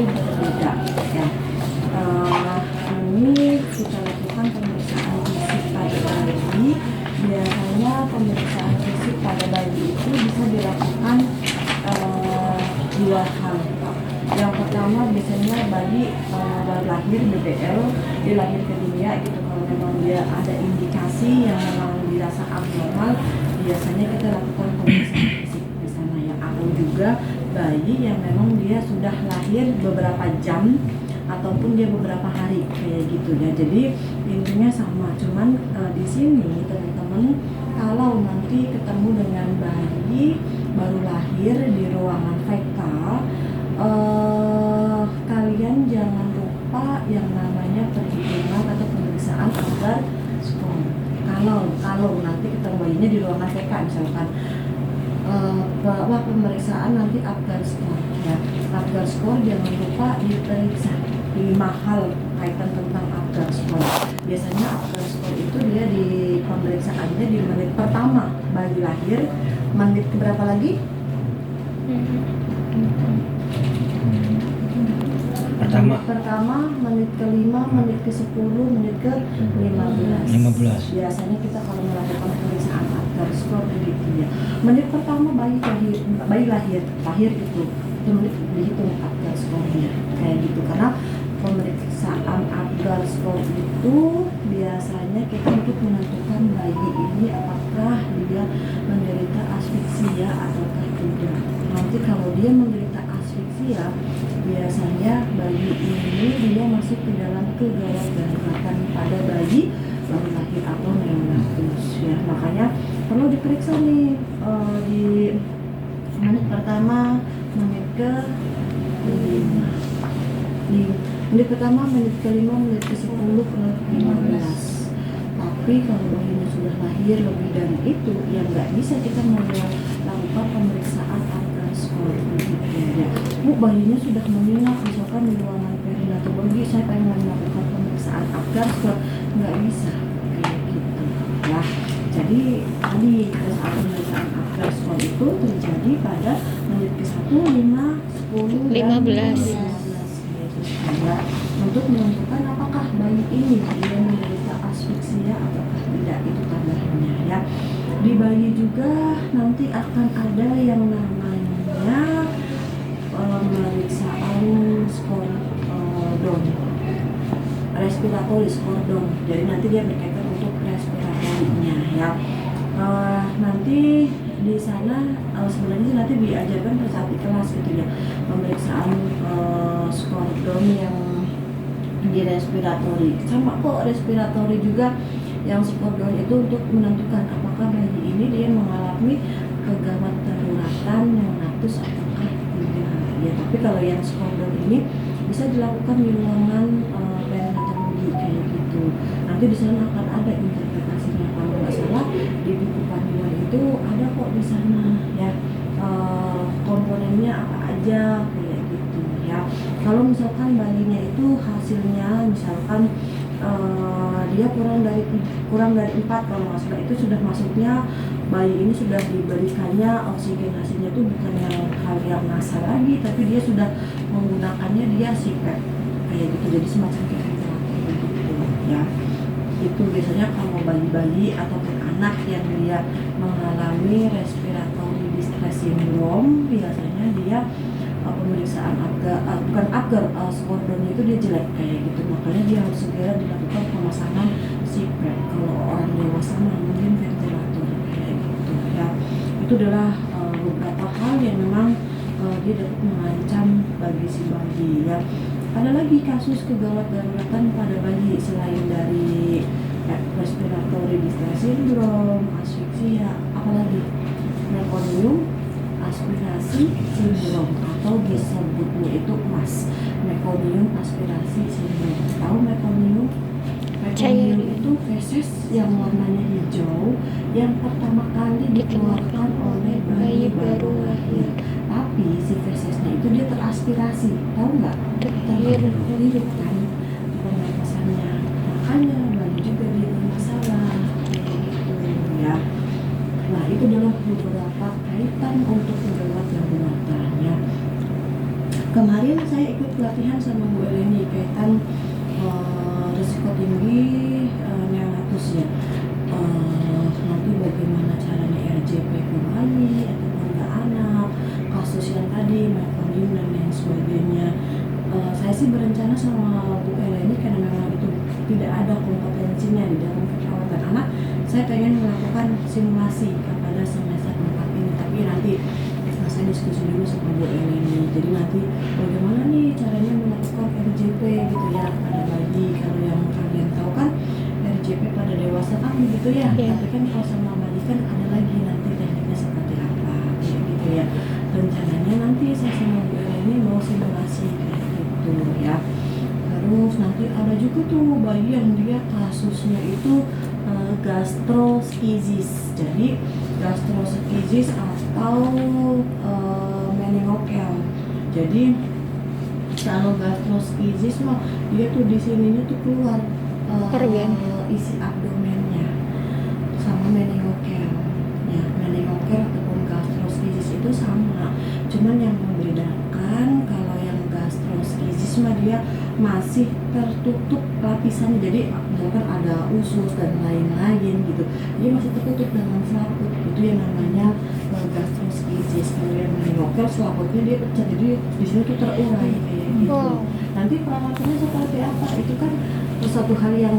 itu berbeda ya. Ini kita lakukan pemeriksaan fisik pada bayi. Biasanya pemeriksaan fisik pada bayi itu bisa dilakukan dua hal. Yang pertama biasanya bayi baru lahir BBL, dia lahir ke dunia gitu. Kalau memang dia ada indikasi yang memang dirasa abnormal, biasanya kita lakukan pemeriksaan fisik di sana ya. Atau juga bayi yang memang dia sudah lahir beberapa jam ataupun dia beberapa hari kayak gitu ya. Jadi intinya sama, cuman di sini teman-teman kalau nanti ketemu dengan bayi baru lahir di ruangan VK, kalian jangan lupa yang namanya perhitungan atau pemeriksaan agar skor. Kalau nanti ketemu bayinya di ruangan VK misalkan, bahwa pemeriksaan nanti Apgar skor ya. Apgar skor jangan lupa diperiksa 5 hal kaitan tentang Apgar skor. Biasanya Apgar skor itu dia di pemeriksaannya di menit pertama bayi lahir, menit keberapa lagi? Pertama, menit ke-5, menit ke-10, menit ke-15. Biasanya kita kalau melakukan pemeriksaan Apgar skor begitu ya. Menit pertama bayi lahir itu menit dihitung Apgar skornya kayak gitu. Karena pemeriksaan Apgar skor itu biasanya kita untuk menentukan bayi ini apakah dia menderita asfiksia ataukah tidak. Nanti kalau dia menderita asfiksia, biasanya bayi ini dia masuk ke dalam kegawat daruratan pada bayi baru lahir atau neonatus ya. Makanya perlu diperiksa nih di menit pertama, menit ke-5, menit pertama, menit ke-5, menit ke-10, menit ke-15. Tapi kalau bayinya sudah lahir lebih dari itu, ya nggak bisa kita melakukan pemeriksaan Apgar skor begitu ya. Bu, bayinya sudah menginap misalkan di ruangan perinatologi, saya pengen melakukan pemeriksaan Apgar skor, nggak bisa kayak gitu ya. Jadi tadi pemeriksaan Apgar skor itu terjadi pada menit ke-1, 5, 10, dan 15 ya, untuk menentukan apakah bayi ini dia menderita asfiksia ataukah tidak, itu tandanya ya. Di bayi juga nanti akan ada yang namanya pemeriksaan skor DON, respiratory skor DON. Jadi nanti dia berkaitan untuk respiratorinya ya. Nanti di sana sebenarnya nanti diajarkan pada saat di kelas gitu ya, pemeriksaan skor DON yang di respiratori. Sama kok respiratori juga yang skor DON itu untuk menentukan apakah bayi ini dia mengalami kegawat daruratan neonatus ataukah tidak ya. Tapi kalau yang skor DON ini bisa dilakukan di ruangan perinatologi kayak gitu. Nanti di sana akan ada interpretasinya, kalau nggak salah di buku panduan itu ada kok di sana ya, komponennya apa aja kayak gitu ya. Kalau misalkan bayinya itu hasilnya misalkan dia kurang dari 4 kalau nggak salah, itu sudah masuknya bayi ini sudah diberikannya oksigenasinya itu bukan hal yang nasal lagi, tapi dia sudah menggunakannya dia CPAP kayak gitu, jadi semacam ventilator gitu ya. Itu biasanya kalau bayi-bayi ataupun anak yang dia mengalami respiratory distress syndrome, biasanya dia pemeriksaan Apgar skor DON itu dia jelek kayak gitu, makanya dia harus segera dilakukan pemasangan CPAP. Kalau orang dewasa mungkin ventilator kayak gitu ya. Itu adalah beberapa hal yang memang dia dapat mengancam bagi si bayi ya. Ada lagi kasus kegawat daruratan pada bayi selain dari respiratory distress syndrome, asfiksia, apalagi meconium aspirasi sindrom, atau disebutnya itu MAS, meconium aspirasi sindrom. Tahu meconium? Meconium itu feses yang warnanya hijau yang pertama kali dikeluarkan oleh bayi baru lahir. Tapi si fesesnya itu dia teraspirasi, tahu nggak? Terhirup kan pernapasannya, makanya bayi juga dia bermasalah gitu ya. Nah, itu adalah beberapa kaitan untuk kegawat daruratnya. Kemarin saya ikut pelatihan sama Bu Eleni kaitan risiko tinggi neonatus ya. Nanti bagaimana caranya RJP ke bayi ataupun ke anak, kasus yang tadi metformin dan lain sebagainya. Saya sih berencana sama Bu Eleni karena memang itu tidak ada kompetensinya di dalam keperawatan anak. Saya pengen melakukan simulasi kepada semester 4 ini, tapi nanti saya diskusi dulu sama Bu Eleni. Jadi nanti bagaimana nih caranya melakukan RJP gitu ya pada bayi. Kalau yang kalian tahu kan RJP pada dewasa kan begitu ya. Tapi kan kalau sama bayi kan ada lagi nanti tekniknya seperti apa kayak gitu ya. Rencananya nanti saya sama Bu Eleni mau simulasi kayak gitu ya. Terus nanti ada juga tuh bayi yang dia kasusnya itu gastroskizis. Jadi gastroskizis atau meningokel. Jadi kalau gastroskizis mah dia tuh di sininya tuh keluar isi abdomennya sama meningokel. Ya, meningokel ataupun gastroskizis itu sama. Cuman yang membedakan kalau yang gastroskizis mah dia masih tertutup lapisannya, jadi misalkan ada usus dan lain-lain gitu, dia masih tertutup dengan selaput, itu yang namanya gastroskizis. Kalau yang meningokel selaputnya dia pecah, jadi di sini tuh terurai kayak gitu. Nanti perawatannya seperti apa itu kan suatu hal yang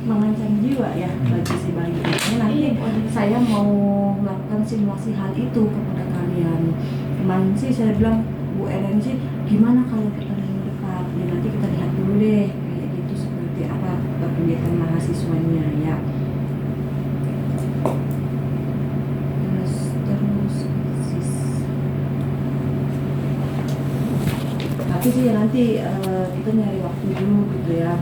mengancam jiwa ya bagi si bayi. Nanti saya mau melakukan simulasi hal itu kepada kalian. Kemarin sih saya bilang Bu Ellen sih gimana kalau kita dekat, ya nanti kita lihat dulu deh kayak gitu seperti apa kegiatan mahasiswanya ya. Tapi sih nanti kita nyari waktu dulu gitu ya.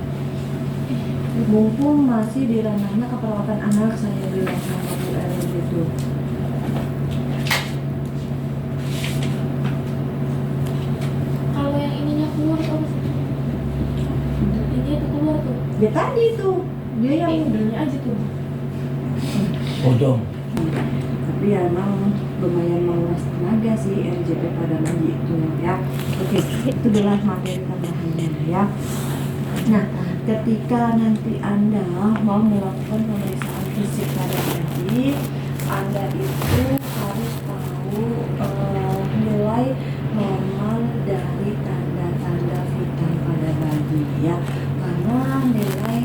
Mumpung masih di ranahnya keperawatan anak, saya bilang sama Bu Ellen gitu. Kalau yang ininya keluar tuh, ini tuh keluar tuh. Ya tadi tuh dia yang udaranya aja tuh. Bodong. Tapi ya emang lumayan menguras tenaga sih RJP pada bayi itu ya. Oke, itu adalah materi tambahannya ya. Nah, ketika nanti Anda mau melakukan pemeriksaan fisik pada bayi, Anda itu harus tahu nilai normal dari tanda-tanda vital pada bayi ya. Karena nilai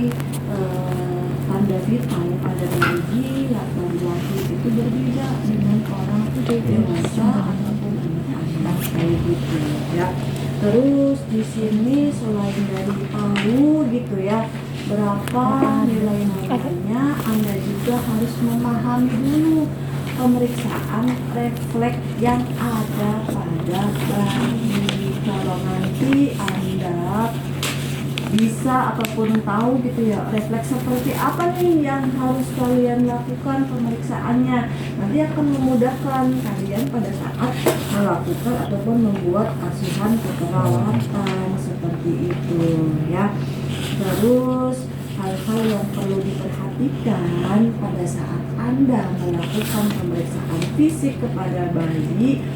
tanda vital pada bayi laki-laki itu berbeda dengan orang dewasa ataupun anak-anak kayak gitu ya. Terus di sini selain dari tahu gitu ya berapa nilai normalnya, Anda juga harus memahami dulu pemeriksaan refleks yang ada pada bayi. Kalau nanti Anda bisa ataupun tahu gitu ya refleks seperti apa nih yang harus kalian lakukan pemeriksaannya, nanti akan memudahkan kalian pada saat melakukan ataupun membuat asuhan keperawatan seperti itu ya. Terus hal-hal yang perlu diperhatikan pada saat Anda melakukan pemeriksaan fisik kepada bayi,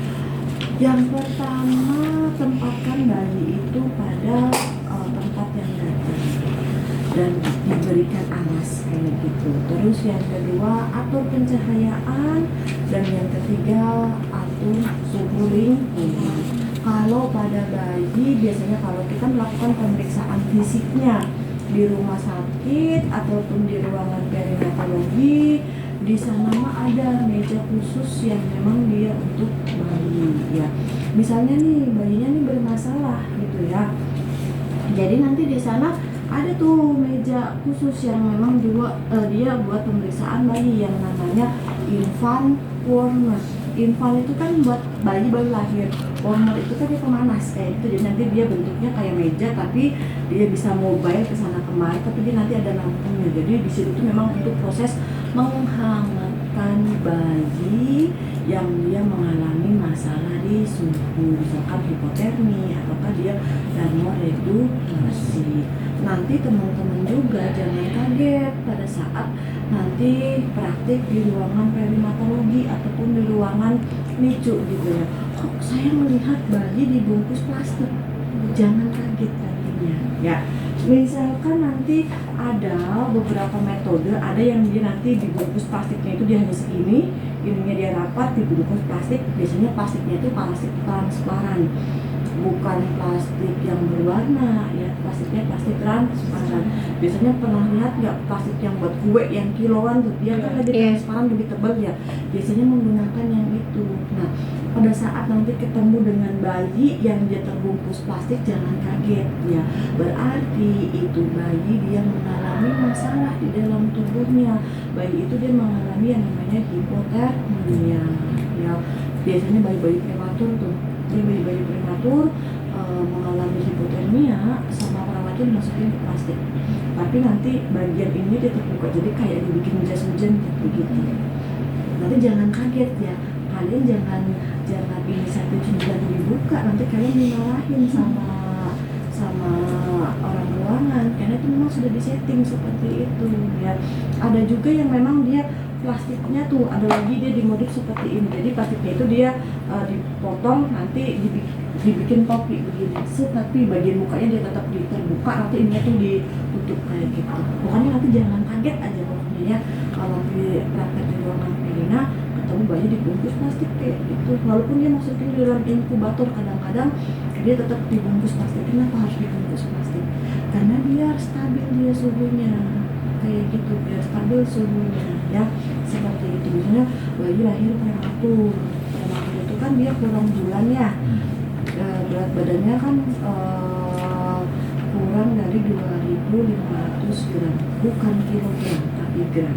yang pertama tempatkan bayi itu pada tempat yang datar dan diberikan alas kayak gitu. Terus yang kedua atur pencahayaan, dan yang ketiga atur suhu lingkungan. Kalau pada bayi biasanya kalau kita melakukan pemeriksaan fisiknya di rumah sakit ataupun di ruangan perinatologi, di sana mah ada meja khusus yang memang dia untuk bayi ya. Misalnya nih bayinya nih bermasalah gitu ya. Jadi nanti di sana ada tuh meja khusus yang memang juga dia buat pemeriksaan bayi yang namanya infant warmer. Infant itu kan buat bayi baru lahir. Warmer itu kan dia pemanas kayak itu. Jadi nanti dia bentuknya kayak meja tapi dia bisa mobile ke sana kemari, tapi dia nanti ada lampunya. Jadi di situ tuh memang untuk proses menghangatkan bayi yang dia mengalami masalah di suhu, misalkan hipotermi ataukah dia termoredukasi. Nanti teman-teman juga jangan kaget pada saat nanti praktik di ruangan perinatologi ataupun di ruangan NICU gitu ya. kok saya melihat bayi dibungkus plastik, jangan kaget nantinya ya. Misalkan nanti ada beberapa metode, ada yang dia nanti dibungkus plastiknya itu dia hanya segini, ininya dia rapat dibungkus plastik. Biasanya plastiknya itu plastik transparan, bukan plastik yang berwarna ya, plastiknya plastik transparan. Biasanya pernah lihat nggak plastik yang buat kue yang kiloan tuh, dia kan lebih transparan, lebih tebal ya, biasanya menggunakan yang itu. Nah, pada saat nanti ketemu dengan bayi yang dia terbungkus plastik, jangan kaget ya, berarti itu bayi dia mengalami masalah di dalam tubuhnya. Bayi itu dia mengalami yang namanya hipotermia ya. Biasanya bayi-bayi prematur tuh, jadi bayi-bayi prematur mengalami hipotermia sama perawat itu dimasukin ke plastik, tapi nanti bagian ini dia terbuka, jadi kayak dibikin jas hujan gitu. Nanti jangan kaget ya, kalian jangan ini satu juga dibuka, nanti kalian dimarahin sama orang ruangan, karena itu memang sudah disetting seperti itu ya. Ada juga yang memang dia plastiknya tuh, ada lagi dia dimodif seperti ini, jadi plastiknya itu dia dipotong, nanti dibikin topi begini, tapi bagian mukanya dia tetap terbuka, nanti ini tuh ditutup kayak gitu. Pokoknya nanti jangan kaget aja pokoknya ya, kalau di praktek di ruangan Perina ketemu bayi dibungkus plastik kayak gitu, walaupun dia masukin di dalam inkubator, kadang-kadang dia tetap dibungkus plastik. Kenapa harus dibungkus plastik? Karena dia stabil dia suhunya kayak gitu, biar stabil suhunya ya, seperti itu. Misalnya bayi lahir prematur itu kan dia kurang bulan ya, berat badannya kan kurang dari 2.500 gram, bukan kilogram tapi gram.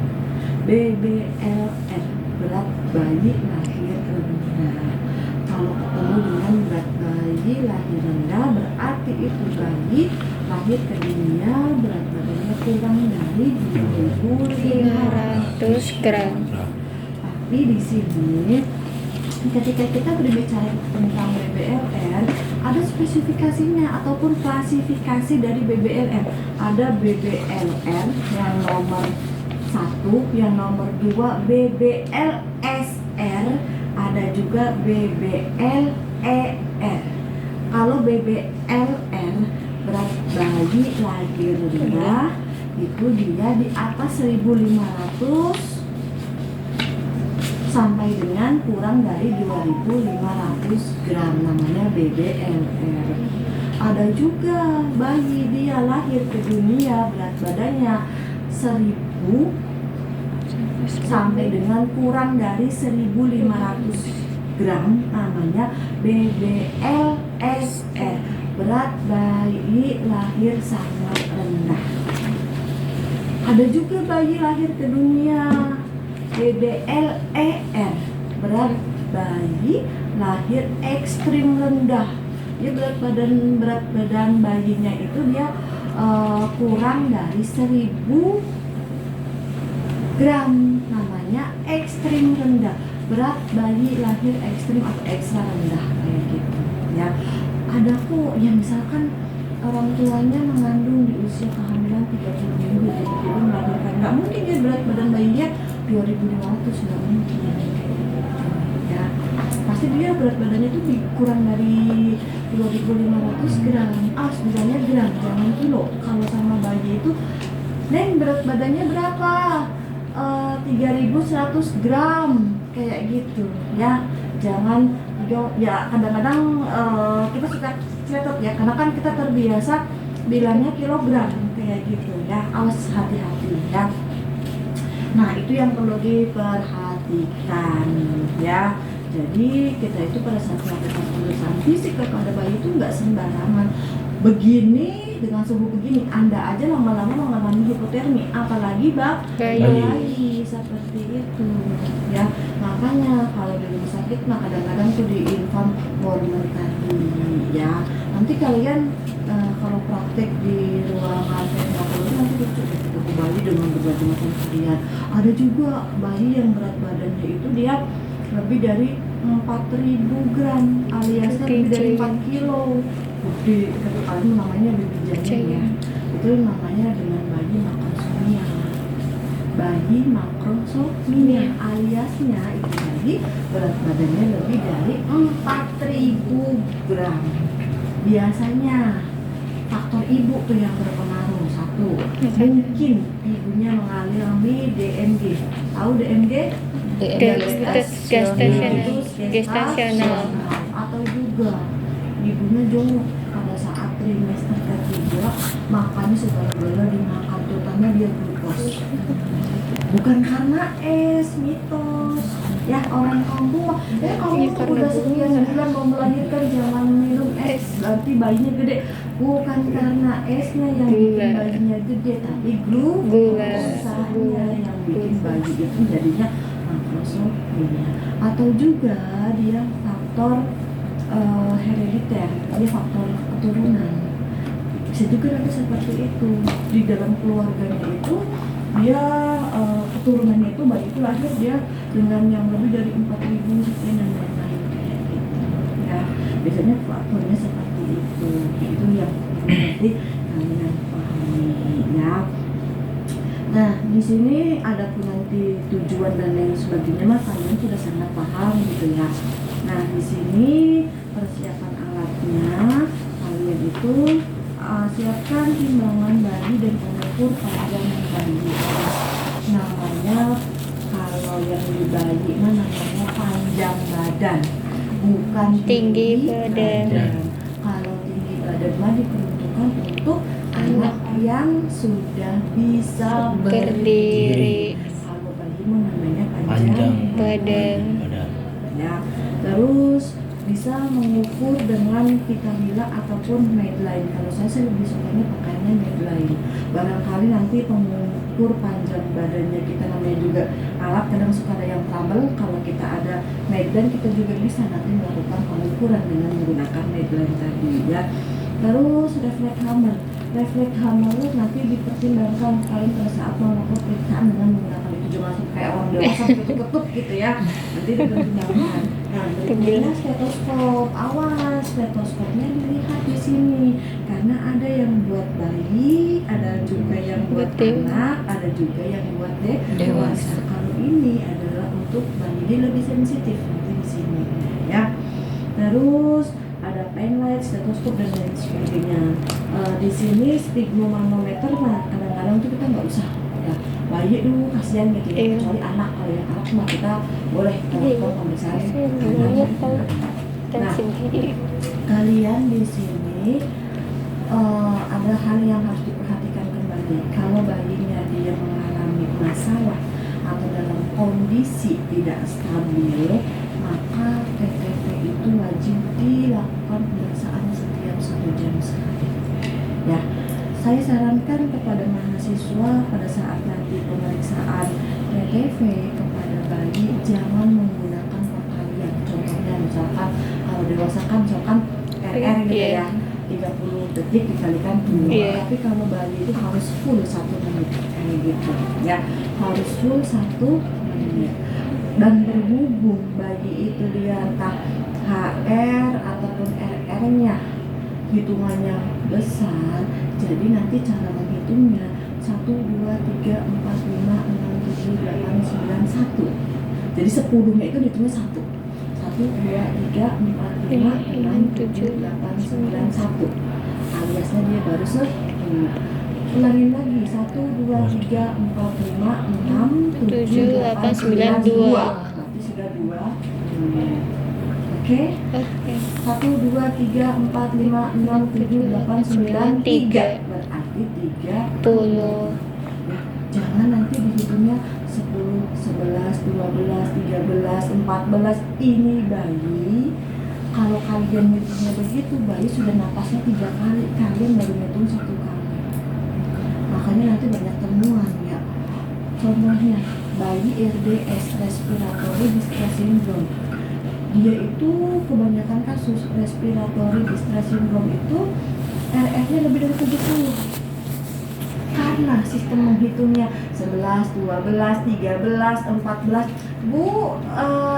BBLR, berat bayi lahir rendah. Kalau ketemu dengan berat bayi lahir rendah, berarti itu bayi lahir ke dunia berat badannya kurang dari 500 gram. Tapi di sini ketika kita berbicara tentang BBLR, ada spesifikasinya ataupun klasifikasi dari BBLR. Ada BBLR yang nomor 1, yang nomor 2 BBLSR, ada juga BBLER. Kalau BBLR, berat bayi lahir rendah, itu dia di atas 1.500 sampai dengan kurang dari 2.500 gram, namanya BBLR. Ada juga bayi dia lahir ke dunia berat badannya 1.000 sampai dengan kurang dari 1.500 gram, namanya BBLSR, berat bayi lahir sangat rendah. Ada juga bayi lahir ke dunia BBLER, berat bayi lahir ekstrim rendah. Dia berat badan bayinya itu dia kurang dari 1.000 gram, namanya ekstrim rendah, berat bayi lahir ekstrim atau ekstra rendah kayak gitu ya. Ada kok yang misalkan orang tuanya mengandung di usia kehamilan 30 minggu, jadi dia melahirkan, nggak mungkin dia berat badan bayinya 2.500, nggak mungkin ya. Pasti dia berat badannya itu kurang dari 2.500 gram, sebenarnya gram, jangan kilo. Kalau sama bayi itu, Neng berat badannya berapa? 3.100 gram kayak gitu ya. Jangan ya, kadang-kadang kita suka cetot ya, karena kan kita terbiasa bilangnya kilogram kayak gitu ya. Awas, hati-hati ya. Nah, itu yang perlu diperhatikan ya. Jadi kita itu pada saat melakukan pemeriksaan fisik kepada bayi itu nggak sembarangan. Begini dengan suhu begini, Anda aja lama-lama mengalami hipotermi, apalagi bayi seperti itu ya. Makanya kalau di rumah sakit mah kadang-kadang tuh diinform hormon tadi ya. Nanti kalian kalau praktek di ruangan perinatologi nanti dicoba bayi dengan berbagai macam varian. Ada juga bayi yang berat badannya itu dia lebih dari 4.000 gram alias lebih dari 4 kilo. Di kalian namanya baby janin ya. Itu namanya dengan bayi makrosomia. Bayi makrosomia aliasnya itu bayi lagi berat badannya lebih dari 4.000 gram. Biasanya faktor ibu tuh yang berpengaruh. Satu, mungkin ibunya mengalami DMG. Tahu DMG? Gestasional. Atau juga ibunya jongok pada saat trimester ketiga, makannya segala-gala dimakan, terutama dia glukos. Bukan karena mitos ya orang kampung mah, kamu udah sekian bulan mau melahirkan jangan minum es, berarti bayinya gede. Bukan karena esnya yang bikin bayinya gede, tapi glukosanya yang bikin bayi itu jadinya makrosomia. Atau juga dia faktor herediter, dia faktor keturunan. Bisa juga nanti seperti itu di dalam keluarganya itu dia keturunannya itu bayi itu lahir dia dengan yang lebih dari 4.000 sekian dan lain-lain kayak gitu ya. Biasanya faktornya seperti itu yang nanti kalian pahami ya. Nah di sini ada pun nanti tujuan dan lain sebagainya mah kalian sudah sangat paham gitu ya. Nah di sini persiapan alatnya kalian itu siapkan timbangan bayi dan pengukur panjang bayi. Namanya kalau yang di bayi namanya panjang badan, bukan tinggi badan. Kalau tinggi badan mah diperuntukkan untuk anak yang sudah bisa berdiri. Kalau bayi mah namanya panjang badan. Ya, terus bisa mengukur dengan Vitamila ataupun Medline. Kalau saya lebih sukanya pakainya Medline. Barangkali nanti pengukur panjang badannya kita namanya juga alat kadang suka ada yang trouble. Kalau kita ada Medline kita juga bisa nanti melakukan pengukuran dengan menggunakan Medline tadi ya. Terus refleks hammer. Refleks hammer nanti dipertimbangkan kalian pada saat melakukan periksaan dengan menggunakan itu juga masuk kayak orang dewasa ketuk-ketuk gitu ya. Nanti dipertimbangkan. Nah, berikutnya stetoskop. Awas, stetoskopnya dilihat di sini karena ada yang buat bayi, ada juga yang buat anak, ada juga yang buat dewasa. Kalau ini adalah untuk bayi, dia lebih sensitif nanti di sini ya. Terus ada penlight, stetoskop dan lain sebagainya. Di sini sphygmomanometer, nah kadang-kadang tuh kita nggak usah ya, bayi dulu kasihan gitu ya, kecuali anak. Kalau yang anak mah kita boleh kalau pemeriksaan. Nah, kalian di sini ada hal yang harus diperhatikan kembali. Kalau bayinya dia mengalami masalah atau dalam kondisi tidak stabil, maka TTP itu wajib dilakukan pemeriksaan setiap 1 jam sekali. Ya, saya sarankan kepada mahasiswa pada saat nanti pemeriksaan TTP kepada bayi jangan menggunakan perkalian. Contohnya misalkan kalau dewasa kan misalkan RR gitu ya, 30 detik dikalikan 2. Tapi kalau bayi itu harus full 1 menit kayak gitu ya, harus full 1 menit. Dan berhubung bayi itu dia entah HR ataupun RR-nya hitungannya besar, jadi nanti cara menghitungnya 1, 2, 3, 4, 5, 6, 7, 8, 9, 1. Jadi 10-nya itu dihitungnya 1. 1, 2, 3, 4, 5, 6, 7, 8, 9, 1. Aliasnya dia baru 10. Ulangin lagi 1, 2, 3, 4, 5, 6, 7, 8, 9, 2. Berarti sudah 2 menit. Oke? 1, 2, 3, 4, 5, 6, 7, 8, 9, 3. Berarti 30. Nah, jangan nanti dihitungnya 10, 11, 12, 13, 14. Ini bayi. Kalau kalian hitungnya begitu, bayi sudah napasnya 3 kali. Kalian baru hitung 1 kali. Makanya nanti banyak temuan ya. Contohnya bayi RDS, respiratory distress syndrome. Dia itu kebanyakan kasus respiratory distress syndrome itu RR-nya lebih dari 70. Karena sistem menghitungnya 11, 12, 13, 14. Bu,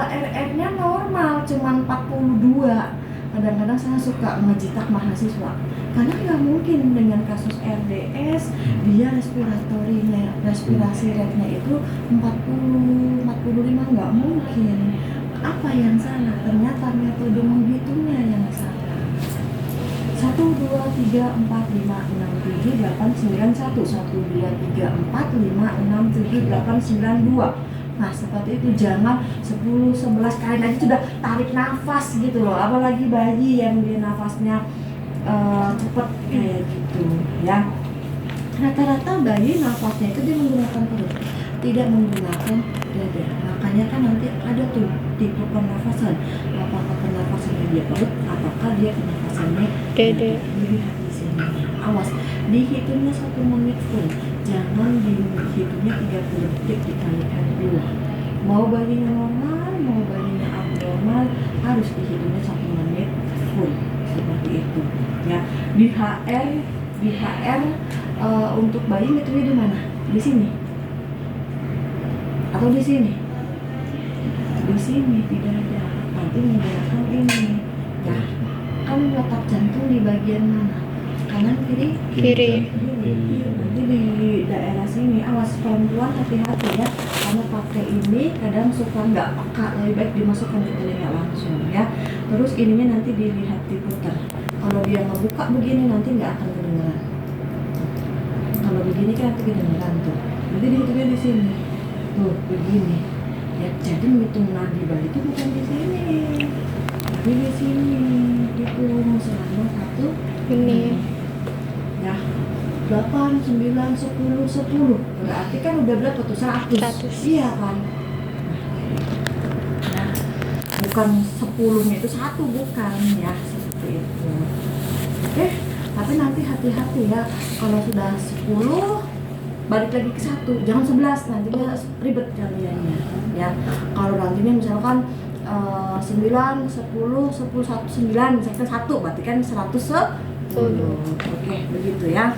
RR-nya normal cuman 42. Kadang-kadang saya suka ngejitak mahasiswa karena nggak mungkin dengan kasus RDS dia respirasi rate-nya itu 40, 45 nggak mungkin. Apa yang salah? Ternyata metode menghitungnya yang salah. 1, 2, 3, 4, 5, 6, 7, 8, 9, 1 1, 2, 3, 4, 5, 6, 7, 8, 9, 2. Nah seperti itu, jangan 10, 11 kali lagi sudah tarik nafas gitu loh. Apalagi bayi yang dia nafasnya cepet kayak gitu ya. Rata-rata bayi nafasnya itu dia menggunakan perut, tidak menggunakan dada. Makanya kan nanti ada tuh tipe pernafasan. Apakah pernafasannya dia perut, apakah dia pernafasannya Dada. dilihat di sini. Awas, dihitungnya 1 menit full. Jangan dihitungnya 30 detik dikalikan 2. Mau bayinya normal, mau bayinya abnormal, harus dihitungnya 1 menit full. Seperti itu ya. Di HR untuk bayi hitungnya di mana? Di sini atau di sini? Di sini tidak ada. Nanti menggunakan ini ya. Kan letak jantung di bagian mana? Kanan, kiri? Kiri. Nanti di daerah sini. Awas perempuan, hati-hati ya, karena pakai ini kadang suka nggak peka. Lebih baik dimasukkan ke telinga langsung ya. Terus ininya nanti dilihat diputar. Kalau dia ngebuka begini nanti nggak akan kedengeran. Kalau begini kan nanti kedengeran tuh. Nanti dihitungnya di sini. Tuh begini. Ya, jadi menghitung nadi bayi itu bukan di sini, tapi di sini. Itu selama 1 Ini. ya 8, 9, 10, 10. Berarti kan udah berapa tuh? 100. Iya kan? Nah, bukan 10-nya itu 1, bukan ya, seperti itu. Oke, tapi nanti hati-hati ya, kalau sudah 10 balik lagi ke 1, jangan 11, nantinya ribet kaliannya ya. Kalau nantinya misalkan 9, 10, 10, 1, 9, misalkan 1, berarti kan 110. Oke, begitu ya.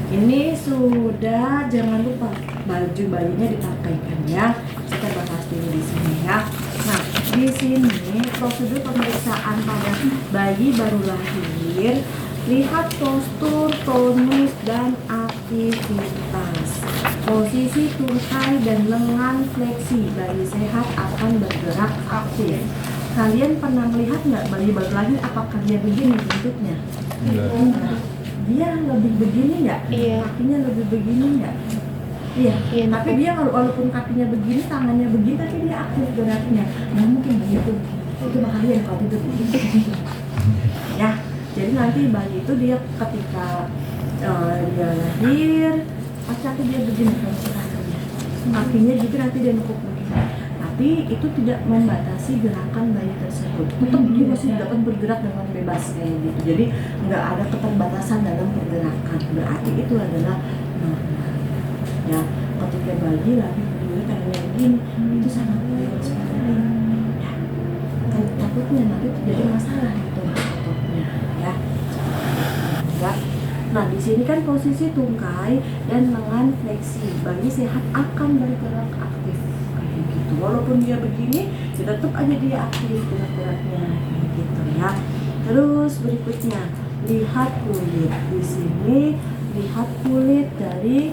Ini sudah, jangan lupa baju bayinya dipakaikan ya. Kita bahas dulu di sini ya. Nah, di sini prosedur pemeriksaan pada bayi baru lahir. Lihat postur, tonus, dan aktivitas. Posisi tungkai dan lengan fleksi. Bayi sehat akan bergerak aktif. Kalian pernah melihat nggak bayi baru lahir apakah dia begini bentuknya? Enggak. Dia lebih begini nggak? Iya. Kakinya lebih begini nggak? Iya. Iya. Tapi dia walaupun kakinya begini, tangannya begini, tapi dia aktif geraknya. Nggak mungkin begitu. Itu makanya kalau tidur begini. Ya. Jadi nanti bayi itu dia ketika dia lahir, pasti nanti dia begini kakinya. Kakinya juga nanti dia nekuk begini. Tapi itu tidak membatasi gerakan bayi tersebut. Tetap dia masih dapat bergerak dengan bebas kayak gitu. Jadi nggak ada keterbatasan dalam pergerakan. Berarti itu adalah normal. Ya, ketika bayi lahir berdiri tangannya begini, itu sangat baik sekali. Ya. Takutnya nanti terjadi masalah itu. Ya. Nah, di sini kan posisi tungkai dan lengan fleksi. Bayi sehat akan bergerak aktif kayak gitu. Walaupun dia begini, ya tetap aja dia aktif gerak-geraknya kayak gitu ya. Terus berikutnya, lihat kulit. Di sini lihat kulit dari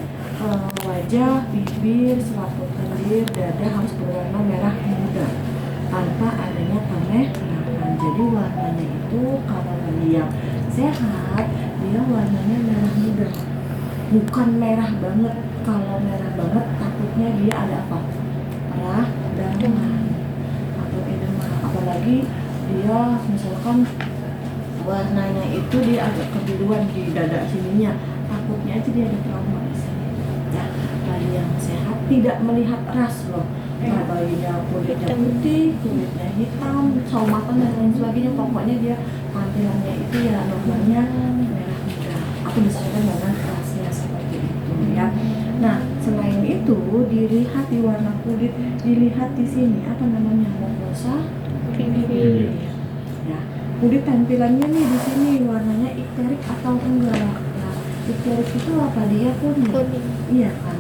wajah, bibir, selaput kendir, dada harus berwarna merah muda tanpa adanya kemerah. Jadi warnanya itu kalau bayi yang sehat dia warnanya merah muda, bukan merah banget. Kalau merah banget takutnya dia ada apa? Peradangan atau edema. Apalagi dia misalkan warnanya itu dia agak kebiruan di dada sininya, takutnya aja dia ada trauma di sini. Ya, bayi yang sehat tidak melihat ras loh. Nah, bayinya kulitnya putih, kulitnya hitam, sawo matang dan lain sebagainya. Pokoknya dia tampilannya itu ya normalnya merah muda. Aku disesuaikan dengan rasnya seperti itu ya. Nah, selain itu dilihat di warna kulit, dilihat di sini apa namanya, mukosa bibir. Ya, kulit tampilannya nih di sini warnanya ikterik atau enggak? Ya, ikterik itu apa? Dia kuning. Iya kan.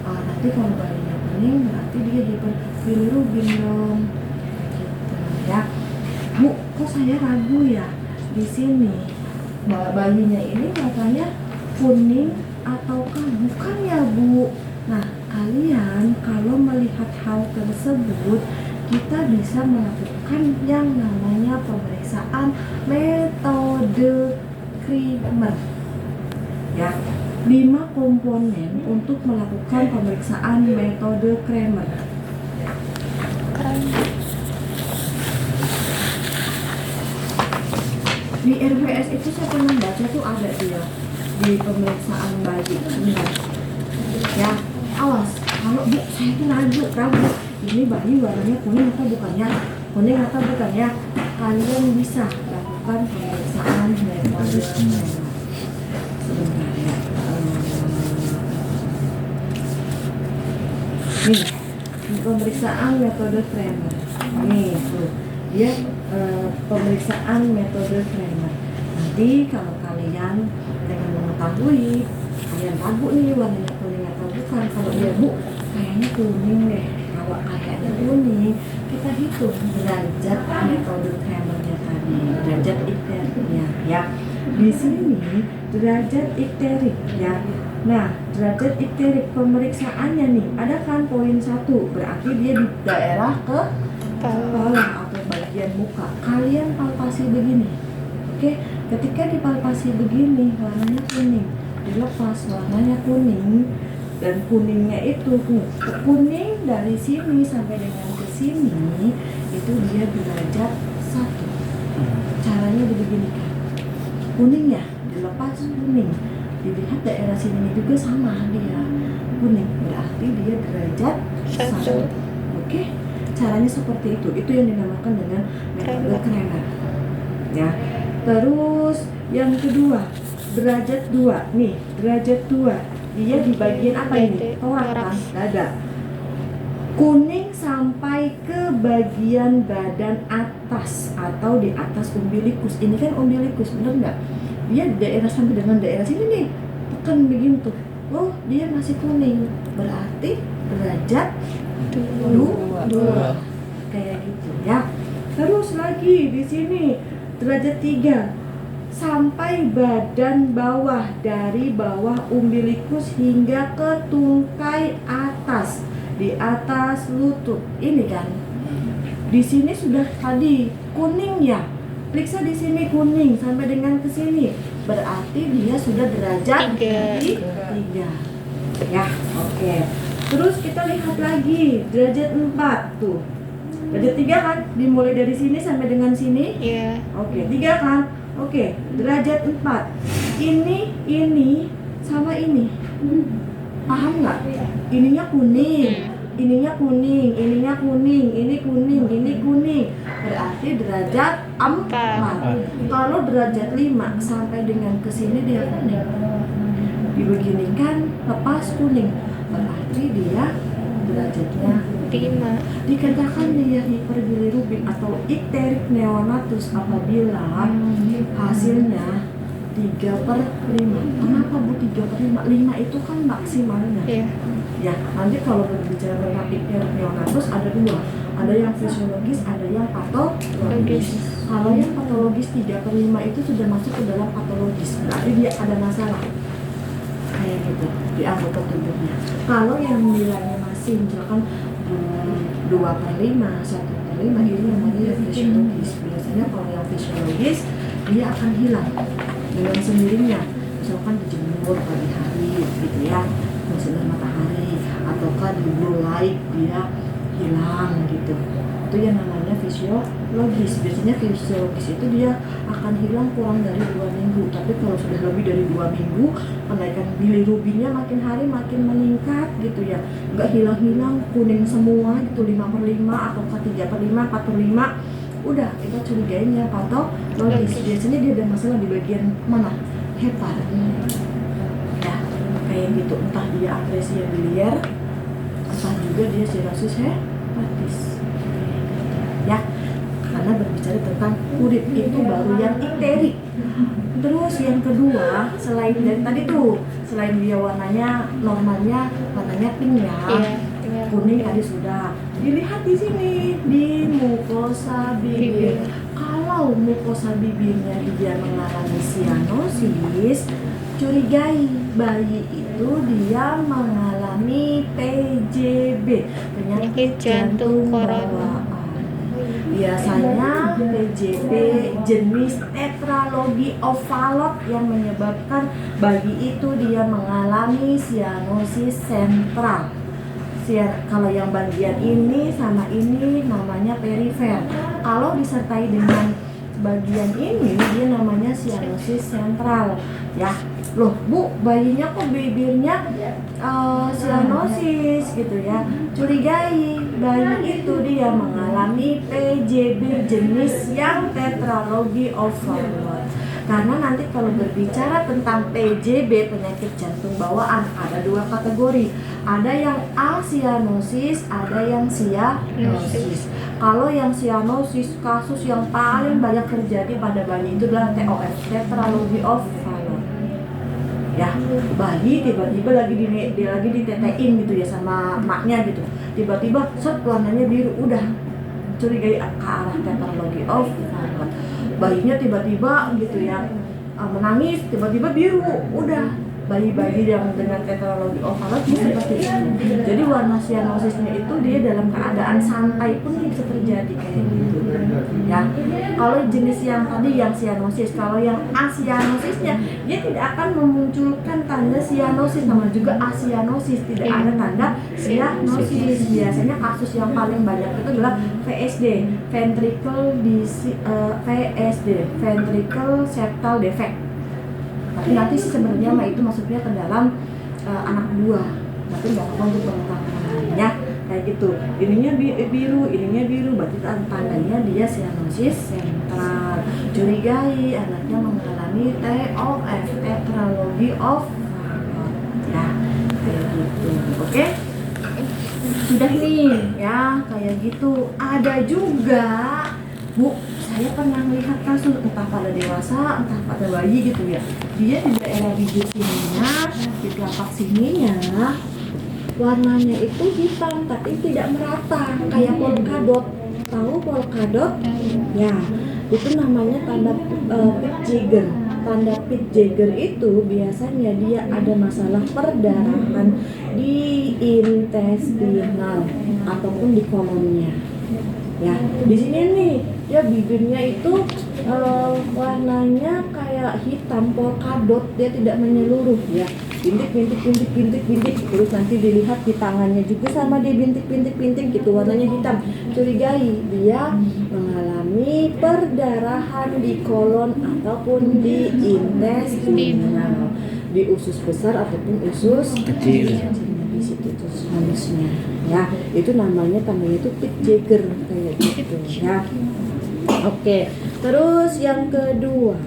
Nanti kalau bayinya kuning berarti dia hiperbilirubin dong. Gitu ya. Bu, kok saya ragu ya di sini bayinya ini warnanya kuning ataukah bukan ya Bu? Nah, kalian kalau melihat hal tersebut kita bisa melakukan yang namanya pemeriksaan metode Kramer. Ya, 5 komponen untuk melakukan pemeriksaan metode Kramer. Di RWS itu saya pernah baca tuh ada dia di pemeriksaan bayi. Benar. Ya, awas kalau Bu, saya tuh ragu ini bayi warnanya kuning atau bukannya, kalian bisa lakukan pemeriksaan metode Kramer. Sebentar ya. Ini pemeriksaan metode Kramer. Nih tuh dia pemeriksaan metode Kramer. Nanti kalau kalian pengen mengetahui, kalian ragu nih warnanya kuning atau bukan, kalau dia Bu kayaknya kuning deh, kalau kayaknya kuning, kita hitung derajat metode Kramernya tadi, derajat ikteriknya ya. Di sini derajat ikterik ya. Nah, derajat ikterik pemeriksaannya nih, ada kan poin 1, berarti dia di daerah kepala atau bagian muka. Kalian palpasi begini. Oke, ketika dipalpasi begini warnanya kuning, dilepas warnanya kuning, dan kuningnya itu kuning dari sini sampai dengan ke sini, itu dia derajat 1. Caranya begini kan, kuning ya, dilepas kuning, dilihat daerah sini juga sama dia kuning, berarti dia derajat 1. Oke, caranya seperti itu yang dinamakan dengan metode Kramer ya. Terus yang kedua, derajat 2 nih, derajat 2 dia di bagian apa ini? Torak kan, dada. Kuning sampai ke bagian badan atas atau di atas umbilikus. Ini kan umbilikus, bener nggak? Dia daerah sampai dengan daerah sini nih, tekan begitu. Oh, dia masih kuning, berarti derajat 2 kayak gitu ya. Terus lagi di sini derajat 3 sampai badan bawah, dari bawah umbilikus hingga ke tungkai atas, di atas lutut. Ini kan di sini sudah tadi kuning ya, periksa di sini kuning sampai dengan ke sini, berarti dia sudah derajat 3 ya. Oke, terus kita lihat lagi derajat 4 tuh. Derajat 3 kan dimulai dari sini sampai dengan sini. Iya. Oke, 3 kan. Oke, derajat 4. Ini sama ini. Paham nggak? Ininya kuning, ininya kuning, ininya kuning, ini kuning, ini kuning. Berarti derajat 4. Kalau derajat 5 sampai dengan ke sini dia kuning. Dibeginikan lepas kuning. Berarti dia derajatnya 5. Dikatakan dia hiperbilirubin atau ikterik neonatus apabila hasilnya 3/5. Kenapa Bu 3/5? 5 itu kan maksimalnya. Iya. Ya, nanti kalau berbicara tentang ikterik neonatus ada 2. Ada yang fisiologis, ada yang patologis. Kalau yang patologis 3/5 itu sudah masuk ke dalam patologis. Berarti dia ada masalah. Kayak gitu di anggota tubuhnya. Kalau yang nilainya masih misalkan 2/5, 1/5, ini namanya fisiologis. Biasanya kalau yang fisiologis dia akan hilang dengan sendirinya. Misalkan dijemur pagi hari gitu ya, sinar matahari, ataukah di blue light dia hilang gitu. Itu yang namanya fisiologis. Biasanya fisiologis itu dia akan hilang kurang dari 2 minggu. Tapi kalau sudah lebih dari 2 minggu, kenaikan bilirubinnya makin hari makin meningkat gitu ya. Nggak hilang-hilang, kuning semua gitu, 5/5 atau 3/5, 4/5. Udah, kita curigainya patologis. Biasanya dia ada masalah di bagian mana? Hepar. Ya, kayak gitu. Entah dia atresia biliar, entah juga dia sirosis hepatis. Ya, karena berbicara tentang kulit itu baru yang ikterik. Terus yang kedua, selain dari tadi tuh, selain dia warnanya normalnya warnanya pink ya, kuning tadi sudah. Dilihat di sini di mukosa bibir. Kalau mukosa bibirnya dia mengalami cyanosis, curigai bayi itu dia mengalami PJB, penyakit jantung bawaan. Biasanya PJB jenis tetralogi ovalot yang menyebabkan bayi itu dia mengalami sianosis sentral. Kalau yang bagian ini sama ini namanya perifer. Kalau disertai dengan bagian ini dia namanya sianosis sentral. Ya, loh Bu, bayinya kok bibirnya sianosis gitu ya. Curigai, bayi itu dia mengalami PJB jenis yang tetralogi ovalot. Karena nanti kalau berbicara tentang PJB, penyakit jantung bawaan, ada dua kategori. Ada yang asianosis, ada yang sianosis. Kalau yang sianosis, kasus yang paling banyak terjadi pada bayi itu adalah TOF, tetralogi ovalot. Ya, bayi tiba-tiba lagi ditetein gitu ya sama maknya gitu. Tiba-tiba set warnanya biru, udah curigai ke arah tetralogi ovalot. Bayinya tiba-tiba gitu ya menangis, tiba-tiba biru, udah bayi-bayi yang dengan tetralogi ovalot seperti itu. Jadi warna sianosisnya itu dia dalam keadaan santai pun bisa terjadi kayak gitu ya. Kalau jenis yang tadi yang sianosis, kalau yang asianosisnya dia tidak akan memunculkan tanda sianosis, nama juga asianosis, tidak ada tanda sianosis. Biasanya kasus yang paling banyak itu adalah VSD, ventricle septal defect. Tapi nanti sih sebenarnya itu maksudnya ke dalam anak buah, tapi nggak apa untuk pengetahuannya kayak gitu. Ininya biru, berarti tandanya dia sianosis sentral. Curigai anaknya mengalami TOF, tetralogi ovalot ya, kayak gitu. Oke? Sudah nih ya, kayak gitu. Ada juga Bu, saya pernah melihat kasus entah pada dewasa, entah pada bayi gitu ya. Dia di daerah bibir sininya, di telapak sininya, warnanya itu hitam tapi tidak merata, kayak polkadot. Tahu polkadot? Ya, itu namanya tanda Pitt-Jagger. Tanda Pitt-Jagger itu biasanya dia ada masalah perdarahan di intestinal ataupun di kolonnya. Ya, di sini nih, ya bibirnya itu warnanya kayak hitam polkadot, dia tidak menyeluruh ya. Bintik. Terus nanti dilihat di tangannya juga sama dia bintik gitu, warnanya hitam. Curigai dia mengalami perdarahan di kolon ataupun di intestinal, di usus besar ataupun usus kecil. Di situ terus harusnya ya, itu namanya tandanya itu Pitt-Jagger kayak gitu ya. Oke, terus yang kedua,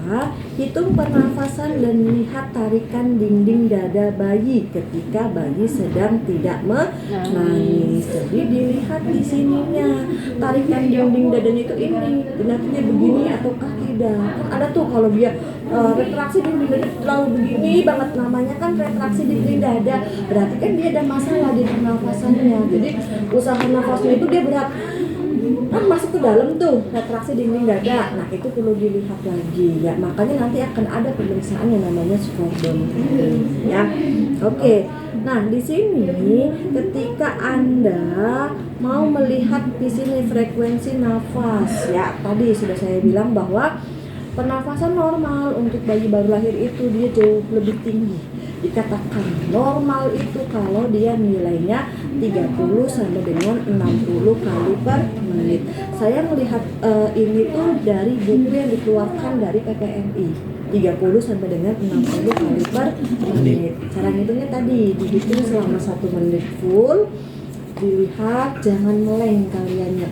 hitung pernafasan dan lihat tarikan dinding dada bayi ketika bayi sedang tidak menangis. Jadi dilihat di sininya, tarikan dinding dadanya itu ini, nantinya begini ataukah tidak. Kan ada tuh kalau dia retraksi dinding dada terlalu begini banget, namanya kan retraksi dinding dada, berarti kan dia ada masalah di pernafasannya. Jadi usaha nafasnya itu dia berat, kan masuk ke dalam tuh retraksi dinding dada. Nah itu perlu dilihat lagi ya, makanya nanti akan ada pemeriksaan yang namanya skordon ya. Oke. Nah di sini ketika Anda mau melihat di sini frekuensi nafas ya, tadi sudah saya bilang bahwa pernafasan normal untuk bayi baru lahir itu dia jauh lebih tinggi. Dikatakan normal itu kalau dia nilainya 30 sampai dengan 60 kali per menit. Saya melihat ini tuh dari buku yang dikeluarkan dari PPMI, 30 sampai dengan 60 kali per menit. Cara ngitungnya tadi dihitung selama 1 menit full. Dilihat, jangan meleng kaliannya.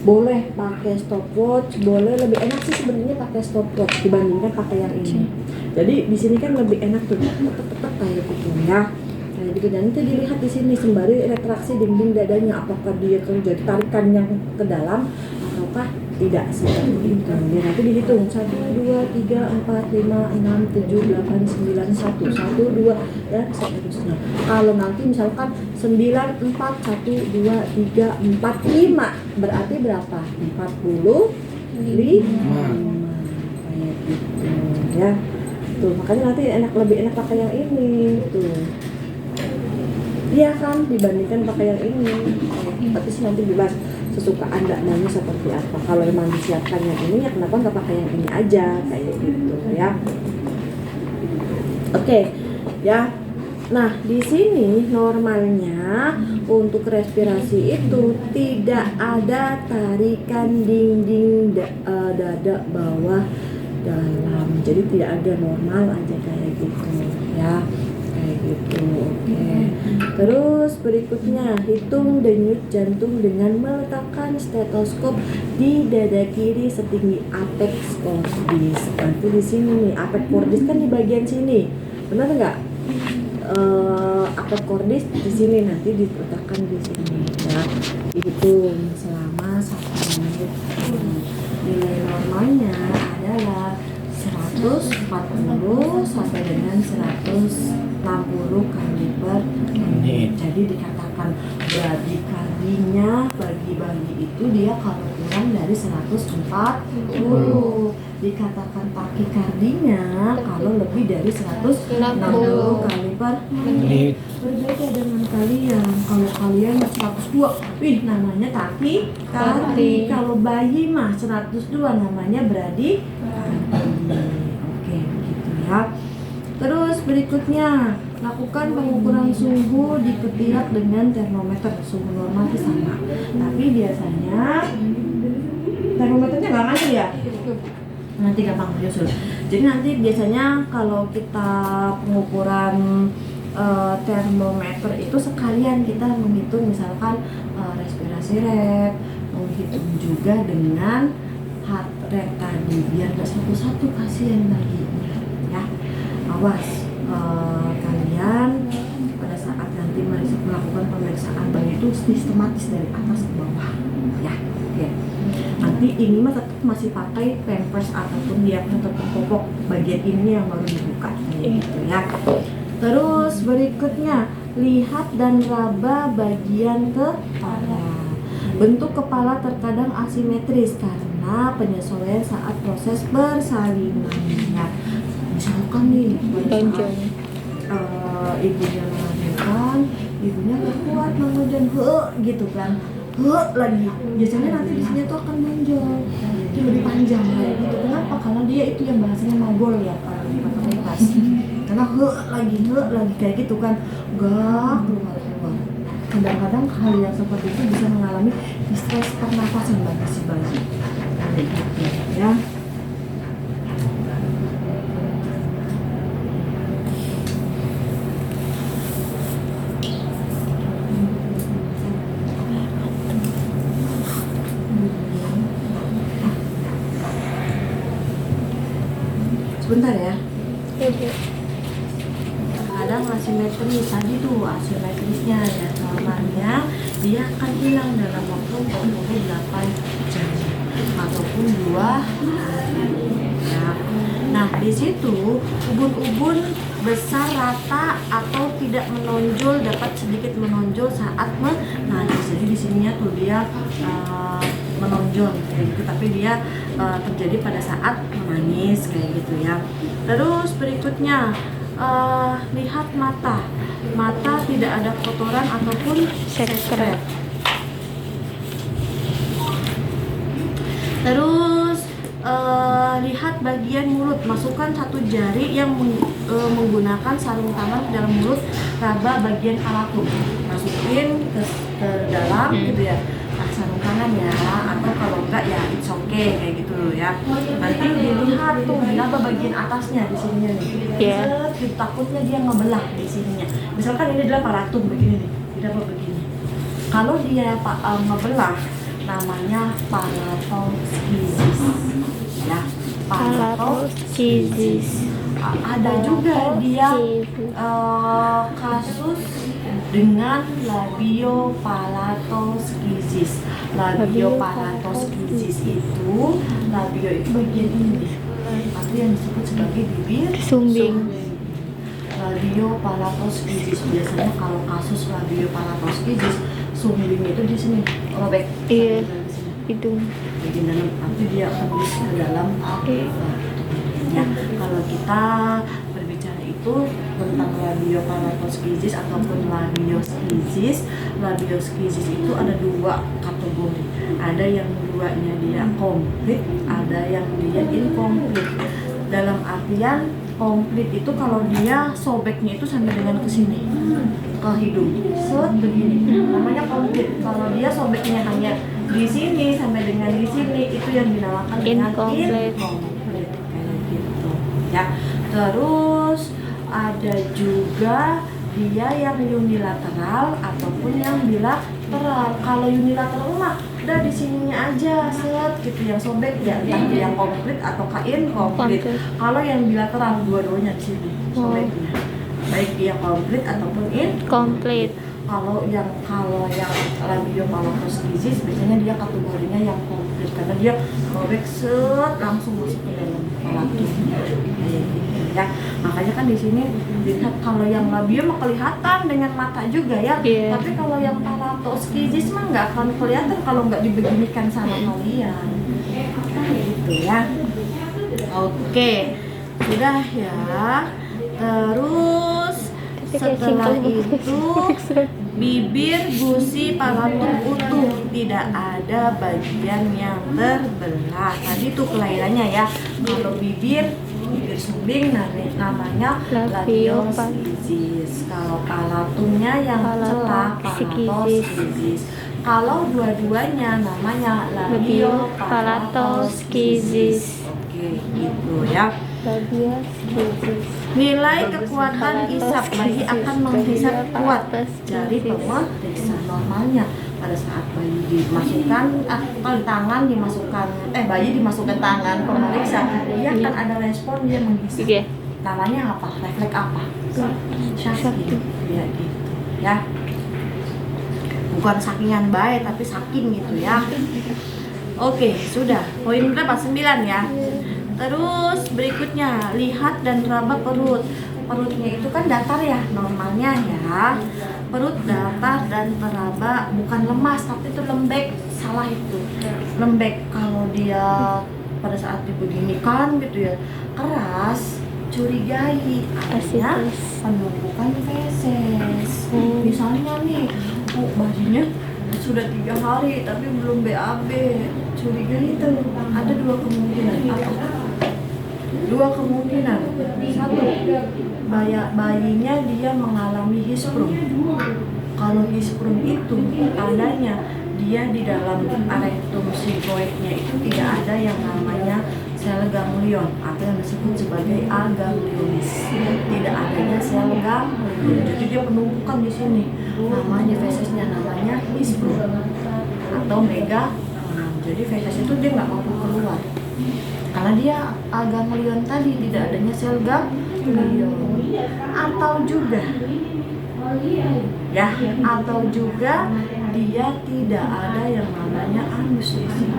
Boleh pakai stopwatch, boleh, lebih enak sih sebenarnya pakai stopwatch dibandingkan pakai yang ini. Jadi di sini kan lebih enak tuh, tetap kayak gitu ya. Kayak gitu, dan itu dilihat di sini sembari retraksi dinding dadanya, apakah dia terjadi tarikan yang ke dalam ataukah tidak seperti itu. Dia nanti dihitung 1, 2, 3, 4, 5, 6, 7, 8, 9, 1, 1, 2 dan seterusnya. Kalau nanti misalkan 9, 4, 1, 2, 3, 4, 5 berarti berapa? 45 kayak gitu ya. Tuh, makanya nanti lebih enak pakai yang ini tuh. Iya kan, dibandingkan pakai yang ini. Tapi sih nanti bebas. sesuka anda maunya seperti apa. Kalau emang disiapkan yang ini ya kenapa nggak pakai yang ini aja kayak gitu ya. Oke ya. Nah di sini normalnya untuk respirasi itu tidak ada tarikan dinding dada bawah dalam, jadi tidak ada, normal aja kayak gitu ya, kayak gitu. Oke. Terus berikutnya hitung denyut jantung dengan meletakkan stetoskop di dada kiri setinggi apex cordis. Nanti di sini nih apex cordis kan di bagian sini, benar nggak? Apex cordis di sini, nanti diletakkan di sini ya. Hitung selama 1 menit. Nilai normalnya adalah 140 sampai dengan 160 kali per menit. Jadi dikatakan bradikardinya bagi itu dia kalau kurang dari 140. Dikatakan takikardinya kalau lebih dari 160 kali per menit. Berbeda dengan kalian. Kalau kalian 102, wih namanya takikardi. Kalau bayi mah 102 namanya bradikardi. Oke, gitu ya. Terus berikutnya lakukan pengukuran suhu di ketiak dengan termometer. Suhu normal itu sama, tapi biasanya termometernya nggak ngasih ya, nanti gampang menyusul. Jadi nanti biasanya kalau kita pengukuran termometer itu sekalian kita menghitung misalkan respirasi rate, menghitung juga dengan heart rate tadi, biar nggak satu-satu kasihan bayinya ya. Awas kalian pada saat nanti melakukan pemeriksaan bayi itu sistematis dari atas ke bawah ya. Oke. Nanti ini mah tetap masih pakai pampers ataupun dia tetap popok bagian ini yang baru dibuka gitu ya. Terus berikutnya lihat dan raba bagian kepala. Bentuk kepala terkadang asimetris karena penyesuaian saat proses persalinan ya. Misalkan nih ibunya melahirkan, ibunya gak kuat mengujan gitu kan, lagi biasanya nanti di sini tuh akan menonjol, jadi lebih panjang kayak gitu. Kenapa? Karena dia itu yang bahasanya magol ya kalau di matematika. Karena lagi kayak gitu kan, gak keluar. Kadang-kadang hal yang seperti itu bisa mengalami stres pernafasan bagi si bayi. Ya. Sebentar ya. Kadang asimetris tadi tuh asimetrisnya ya, normalnya dia akan hilang dalam waktu 48 jam ataupun 2 hari ya. Nah di situ ubun-ubun besar rata atau tidak menonjol, dapat sedikit menonjol saat menangis. Jadi di sininya tuh dia menonjol kayak gitu, tapi dia terjadi pada saat menangis kayak gitu ya. Terus berikutnya lihat mata tidak ada kotoran ataupun sekret. Terus lihat bagian mulut, masukkan 1 jari yang menggunakan sarung tangan ke dalam mulut, raba bagian kalakum, masukin ke dalam gitu ya. Nah, sarung tangan ya, atau kalau enggak ya it's okay kayak gitu ya. Nanti dilihat tuh diraba bagian atasnya di sininya nih. Yeah. Takutnya dia ngebelah di sininya. Misalkan ini adalah paratum begini nih, diraba begini. Kalau dia ngebelah namanya palatoschisis ya. Palatoschisis. Ada juga dia kasus dengan labiopalatoschisis. Labiopalatoschisis itu, labio itu bagian ini atau yang disebut sebagai bibir sumbing. Labiopalatoschisis biasanya kalau kasus labiopalatoschisis sumbing itu di sini robek. Iya. Hidung. Bagian dalam, nanti dia akan ke dalam ya. Kalau kita berbicara itu tentang labiopalastoskizis ataupun labioskizis. Labioskizis itu ada dua kategori. Ada yang duanya dia komplit, ada yang dia inkomplit. Dalam artian komplit itu kalau dia sobeknya itu sampai dengan ke sini, ke hidung, set begini, namanya komplit. Kalau dia sobeknya hanya di sini sampai dengan di sini, itu yang dinamakan dengan Incomplete. incomplete, kayak gitu ya. Terus ada juga dia yang unilateral ataupun yang bilateral. Kalau unilateral mah udah di sininya aja set gitu yang sobek ya, entah dia yang komplit atau inkomplit. Kalau yang bilateral dua-duanya di sini sobeknya, baik dia komplit ataupun Komplit. Kalau yang labiopalastoskizis biasanya dia kategorinya yang komplit karena dia sobek set langsung masuk ke dalam palatus kayak gitu ya. Makanya kan di sini dilihat kalau yang labio mah kelihatan dengan mata juga ya. Yeah. Tapi kalau yang palatoskizis mah nggak akan kelihatan kalau nggak dibeginikan sama kalian. Kayak gitu ya. Oke, sudah ya. Terus setelah itu bibir, gusi, palatum utuh, tidak ada bagian yang terbelah. Tadi tuh kelahirannya ya. Kalau bibir sumbing namanya labioskizis. Kalau palatumnya yang celah palatoskizis. Kalau dua-duanya namanya labiopalatoskizis. Oke, gitu ya. Labioskizis. Nilai kekuatan isap bayi akan menghisap kuat dari pemeriksa normalnya. Pada saat bayi dimasukkan bayi dimasukkan tangan pemeriksa, dia akan ada respon, dia menghisap. Oke. Namanya apa? Refleks apa? Saking. Ya gitu ya. Bukan sakingan baik tapi saking gitu ya. Oke, sudah. Poin berapa? 9 ya. Terus berikutnya, lihat dan raba perut. Perutnya itu kan datar ya, normalnya ya. Perut datar dan teraba, bukan lemas tapi itu lembek. Salah itu. Lembek kalau dia pada saat dibeginikan gitu ya, keras, curigai. Artinya penumpukan feses. Misalnya nih, bayinya sudah 3 hari tapi belum BAB, curigai itu ada dua kemungkinan. Dua kemungkinan. Satu, bayinya dia mengalami hisprum. Kalau hisprum itu tandanya dia di dalam arektum sigoidnya itu tidak ada yang namanya sel ganglion atau yang disebut sebagai aganglionis. Tidak adanya sel ganglion. Jadi dia penumpukan di sini. Namanya fesesnya namanya hisprum atau mega. Jadi feses itu dia nggak mampu keluar. Karena dia aganglion tadi tidak adanya sel ganglion. Atau juga dia tidak ada yang namanya anus di sini.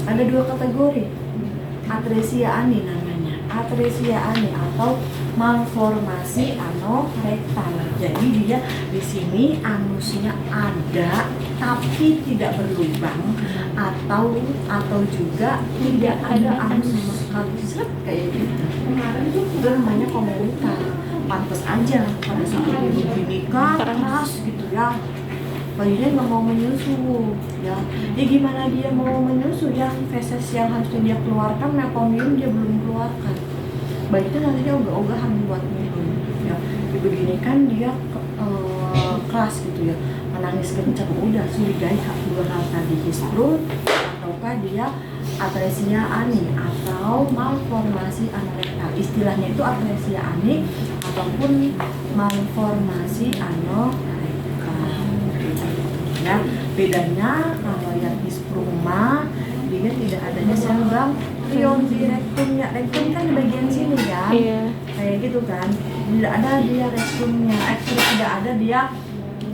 Ada dua kategori. Atresia ani namanya. Atresia ani atau malformasi anorektal. Jadi dia di sini anusnya ada tapi tidak berlubang, atau juga tidak ada anus sama sekali, kayak gitu. Itu namanya komunitas. Pantes aja pada saat dibeginikan keras gitu ya, bayinya nggak mau menyusu ya. Gimana dia mau menyusu ya, feses yang harusnya dia keluarkan meconium dia belum keluarkan. Bayi itu nanti dia ogah-ogahan buat minum ya. Dibeginikan dia keras gitu ya, menangis kencang, udah curigai dua hal tadi, hisprum ataukah dia atresia ani atau malformasi anorektal. Istilahnya itu atresia ani ataupun malformasi anorektal ya. Bedanya kalau yang hisprum dia tidak adanya sel ganglion di rektumnya. Rektum kan di bagian sini kan, kayak gitu kan, tidak ada dia rektumnya, tidak ada dia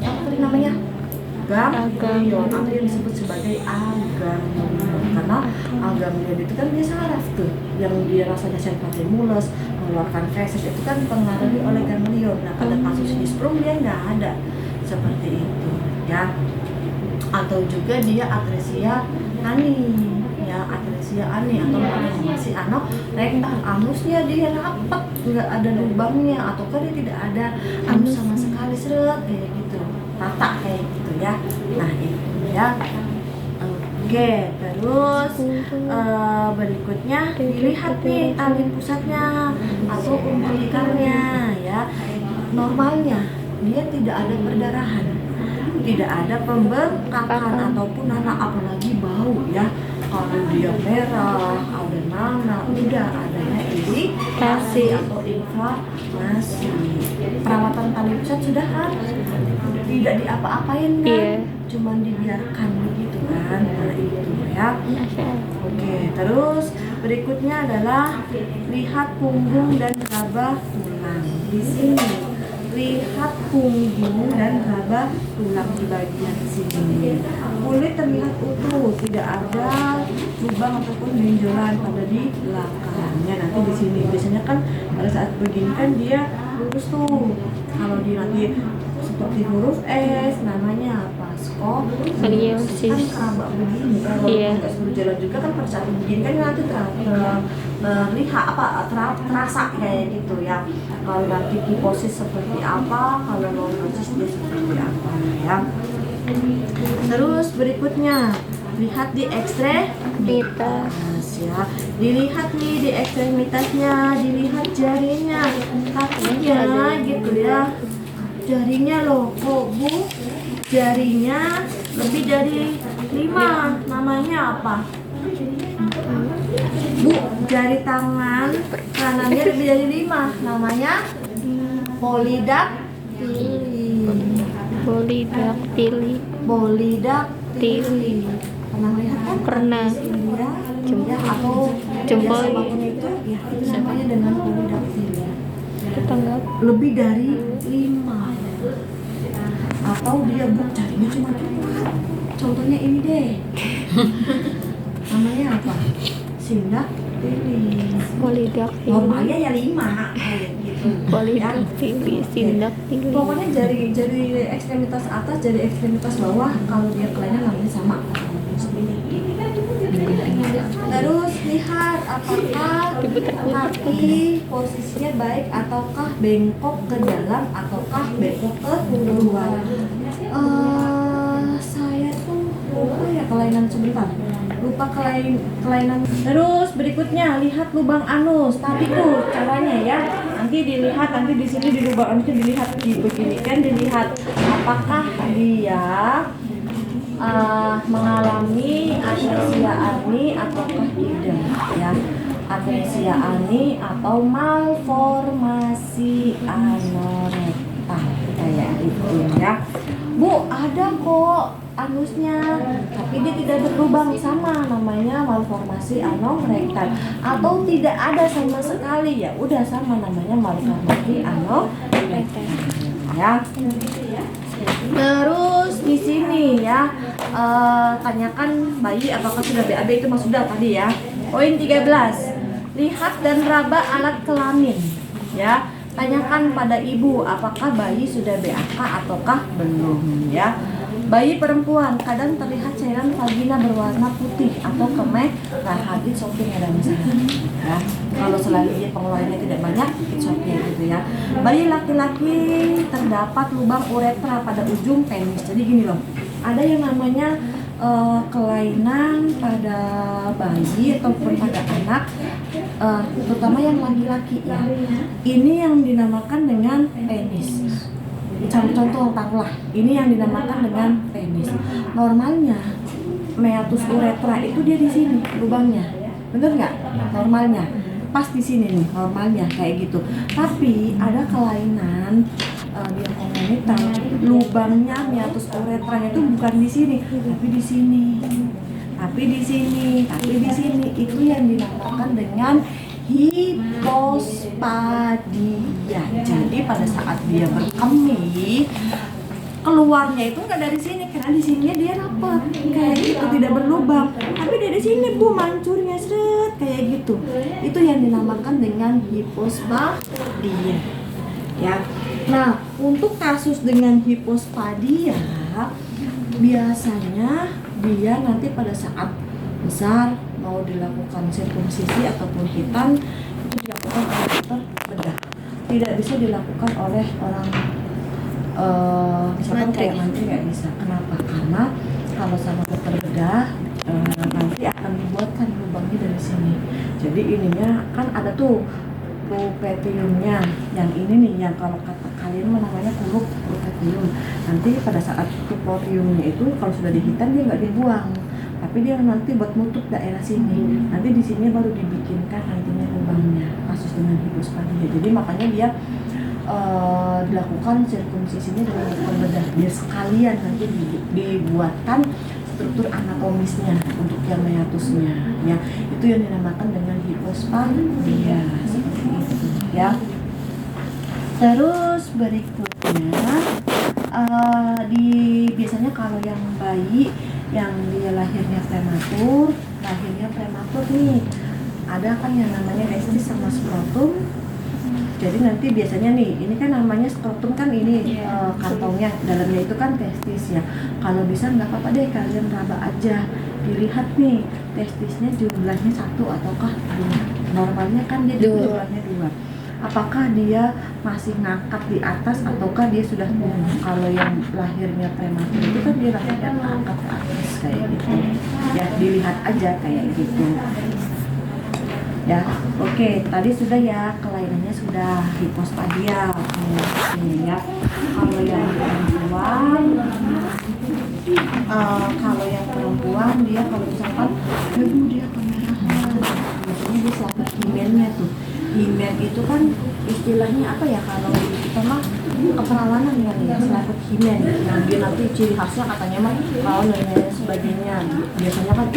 apa tadi namanya ganglion atau yang disebut sebagai aganglion. Karena aganglion itu kan dia saraf tuh, yang dia rasanya sympathimulus, mengeluarkan feses, itu kan dipengaruhi oleh ganglion. Nah pada kasus hisprum dia nggak ada seperti itu ya. Atau juga dia atresia ani ya, ya, atresia ani atau malformasi ano rektal, anusnya dia rapat, nggak ada lubangnya, ataukah dia tidak ada anus sama sekali, seret kayak gitu, rata kayak gitu ya. Nah itu ya. Oke, terus berikutnya dilihat nih tali pusatnya atau umbilikalnya ya. Normalnya dia tidak ada perdarahan, tidak ada pembengkakan ataupun nanah, apalagi bau ya. Kalau dia merah, ada nanah, udah adanya iritasi atau inflamasi. Perawatan tali pusat sudah kan? Tidak diapa-apain kan? Iya. Cuman dibiarkan begitu kan. Nah itu ya. Oke, terus berikutnya adalah lihat punggung dan raba tulang. Di sini lihat punggung dan raba tulang di bagian sini. Kulit terlihat utuh, tidak ada lubang ataupun benjolan pada di belakangnya. Nanti di sini biasanya kan pada saat begini kan dia lurus tuh. Kalau dia nanti seperti huruf S namanya apa? Skoliosis. Kan keraba begini kan, kalau Iya. nggak suruh jalan juga kan pada saat begini kan nanti terlihat terasa kayak gitu ya. Kalau nanti kiposis seperti apa, kalau lordosis dia seperti apa ya. Terus berikutnya lihat di ekstremitas ya, dilihat nih di ekstremitasnya, dilihat jarinya, kakinya gitu ya. Jarinya loh, kok Bu? Jarinya lebih dari 5, namanya apa? Bu, jari tangan kanannya lebih dari 5, namanya polidaktili. Polidaktili. Polidaktili. Pernah lihat kan? Pernah. India, Jempol. ya, atau Jempol. siapapun itu, ya itu namanya dengan polidaktili. Tetangga. Lebih dari 5. Atau dia jarinya cuma 4. Contohnya ini deh. Namanya apa? Sindaktili. Polidaktili. Normalnya ya 5 kayak gitu. Polidaktili. Sindaktili. Pokoknya jari ekstremitas atas, jari ekstremitas bawah, kalau dia kelainan namanya sama. Terus lihat apakah kaki posisinya baik ataukah bengkok ke dalam ataukah bengkok ke luar. Saya tuh lupa ya kelainan sebentar. Lupa kelainan. Terus berikutnya lihat lubang anus. Tadi tuh caranya ya. Nanti dilihat, nanti di sini di lubang anusnya dilihat begini kan, dilihat apakah dia mengalami atresia ani ataukah tidak ya. Atresia ani atau malformasi anorektal kayak gitu ya. Bu, ada kok anusnya tapi dia tidak berlubang, sama namanya malformasi anorektal. Atau tidak ada sama sekali, ya udah sama namanya malformasi anorektal ya. Terus di sini ya, tanyakan bayi apakah sudah BAB, itu mas sudah tadi ya. Poin 13, lihat dan raba alat kelamin ya. Tanyakan pada ibu apakah bayi sudah BAK ataukah belum ya. Bayi perempuan kadang terlihat cairan vagina berwarna putih atau kemerahan, it's okay, nggak ada masalah ya. Kalau selagi dia pengeluarannya tidak banyak, it's okay gitu ya. Bayi laki-laki terdapat lubang uretra pada ujung penis. Jadi gini loh, ada yang namanya kelainan pada bayi ataupun pada anak, terutama yang laki-laki ya. Ini yang dinamakan dengan penis. Contoh taruhlah, ini yang dinamakan dengan penis. Normalnya meatus uretra itu dia di sini lubangnya, bener nggak? Normalnya pas di sini nih, normalnya kayak gitu. Tapi ada kelainan dia congenital, lubangnya meatus uretra itu bukan di sini, tapi di sini, tapi di sini, tapi di sini. Itu yang dinamakan dengan hipospadia. Jadi pada saat dia berkemih, keluarnya itu nggak dari sini, karena di sininya dia rapat kayak gitu, tidak berlubang. Tapi dari sini Bu mancurnya seret kayak gitu. Itu yang dinamakan dengan hipospadia. Ya. Nah, untuk kasus dengan hipospadia biasanya dia nanti pada saat besar mau dilakukan sirkumsisi ataupun hitan itu dilakukan oleh dokter bedah, tidak bisa dilakukan oleh orang misalkan Mantri. kayak mantri nggak bisa. Kenapa? Karena kalau sama dokter bedah nanti akan dibuatkan lubangnya dari sini. Jadi ininya kan ada tuh rupetiumnya, yang ini nih yang kalau kata kalian namanya kurup rupetium. Nanti pada saat rupetiumnya itu kalau sudah dihitan dia nggak dibuang, tapi dia nanti buat nutup daerah sini. Nanti di sini baru dibikinkan nantinya lubangnya, kasus dengan hipospadia. Jadi makanya dia dilakukan sirkumsisinya dengan dokter bedah biar sekalian nanti dibuatkan struktur anatomisnya untuk yang meatusnya, ya itu yang dinamakan dengan hipospadia seperti itu, ya. Terus berikutnya biasanya kalau yang bayi yang dia lahirnya prematur nih, ada kan yang namanya testis sama skrotum. Jadi nanti biasanya nih, ini kan namanya skrotum kan ini kantongnya, dalamnya itu kan testis ya. Kalau bisa nggak apa-apa deh kalian raba aja, dilihat nih testisnya jumlahnya 1 ataukah 2. Normalnya kan dia jumlahnya 2. Apakah dia masih ngangkat di atas ataukah dia sudah kalau yang lahirnya prematur itu kan dia lahirnya ngangkat ke atas kayak gitu. Ya dilihat aja kayak gitu. Ya, oke, tadi sudah ya, kelainannya sudah hipospadia ya. Kalau yang perempuan dia kalau misalkan dia kemerahan, biasanya dia selaput himennya tuh. Himen itu kan istilahnya apa ya, kalau kita mah keperawanan ya, selaput himen. Nah, dia nanti ciri khasnya katanya mah kalau dan sebagainya. Biasanya kan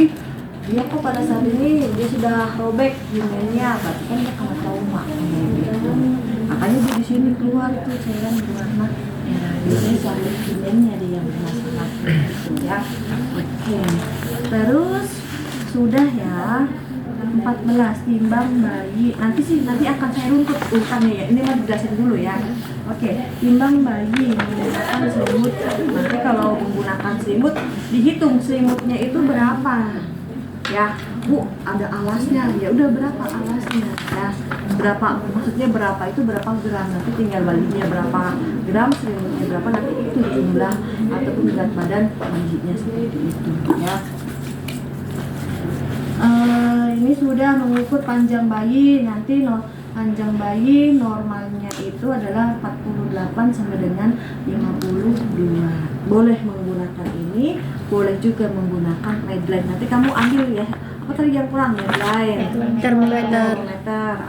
dia kok pada saat ini dia sudah robek himennya, berarti kan dia kena trauma gitu. Makanya dia di sini keluar tuh cairan berwarna merah. Biasanya selalu himennya dia yang bermasalah gitu ya. Oke. Terus sudah ya 14 timbang bayi. Nanti akan saya runtut urutannya ya. Ini mau dijelasin dulu ya. Oke, timbang bayi menggunakan selimut. Nanti kalau menggunakan selimut dihitung selimutnya itu berapa. Ya, Bu, ada alasnya. Ya udah berapa alasnya? Ya, berapa? Maksudnya berapa itu berapa gram? Nanti tinggal baliknya berapa gram, selimutnya berapa, nanti itu jumlah ataupun berat badan bayinya seperti itu. Ya. Ini sudah mengukur panjang bayi. Nanti panjang bayi normalnya itu adalah 48 sampai dengan 52. Boleh menggunakan ini, boleh juga menggunakan medline. Nanti kamu ambil ya, apa tadi yang kurang ya, medline, termometer,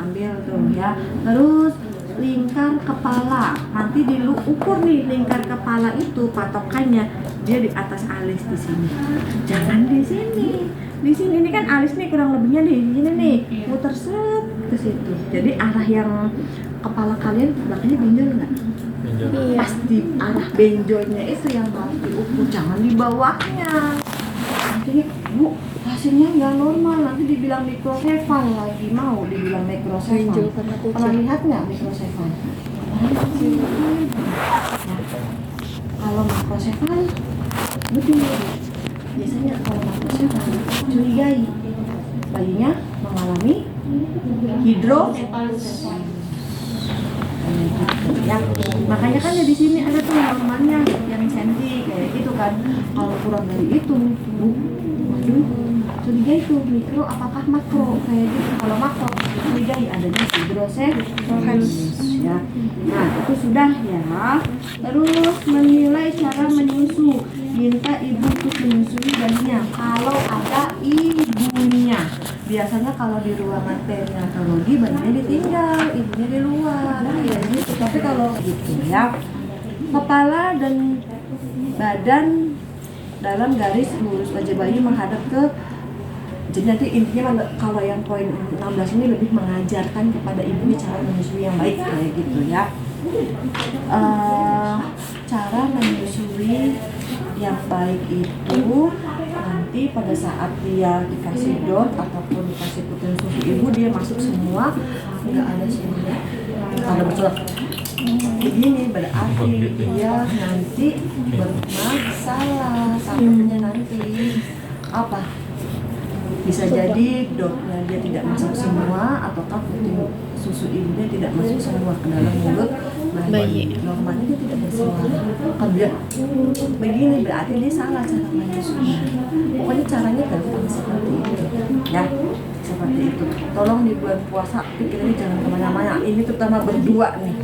ambil tuh ya. Terus lingkar kepala, nanti diukur nih lingkar kepala itu patokannya dia di atas alis di sini, jangan di sini. Di sini ini kan alis nih kurang lebihnya di sini nih, muter set ke situ. Jadi arah yang kepala kalian belakangnya benjol nggak? Iya. Pasti arah benjolnya itu yang harus diukur, jangan di bawahnya. Nanti Bu, hasilnya nggak normal, nanti dibilang mikrosefal lagi, mau dibilang mikrosefal. Pernah lihat nggak mikrosefal? Kalau mikrosefal betul. Biasanya kalau makrosefal curigai bayinya mengalami hidrosefalus. Ya, makanya kan ya di sini ada tuh normalnya yang senti kayak gitu kan. Kalau kurang dari itu, waduh, curigai itu mikro apakah makro kayak gitu. Kalau makro curigai adanya hidrosefalus ya. Nah itu sudah ya. Terus menilai cara menyusu, minta ibu untuk menyusui bayinya kalau ada ibunya. Biasanya kalau di ruangan perinatologi bayinya ditinggal, ibunya di luar ya gitu. Tapi kalau gitu ya, kepala dan badan dalam garis lurus, wajah bayi menghadap ke. Jadi nanti intinya kalau yang poin 16 ini lebih mengajarkan kepada ibunya cara menyusui yang baik kayak gitu ya. Cara menyusui yang baik itu nanti pada saat dia dikasih dot ataupun dikasih puting susu ibu, dia masuk semua, nggak ada semua, ada betul. Begini berarti dia nanti bermasalah sampai nanti apa? Bisa jadi dotnya dia tidak masuk semua, ataukah puting susu ibunya tidak masuk semua ke dalam mulut bayi. Normalnya dia tidak bersuara. Kalau dia begini berarti dia salah cara menyusunya. Pokoknya caranya gampang seperti itu, ya seperti itu. Tolong di bulan puasa pikirannya jangan kemana-mana. Ini terutama berdua nih.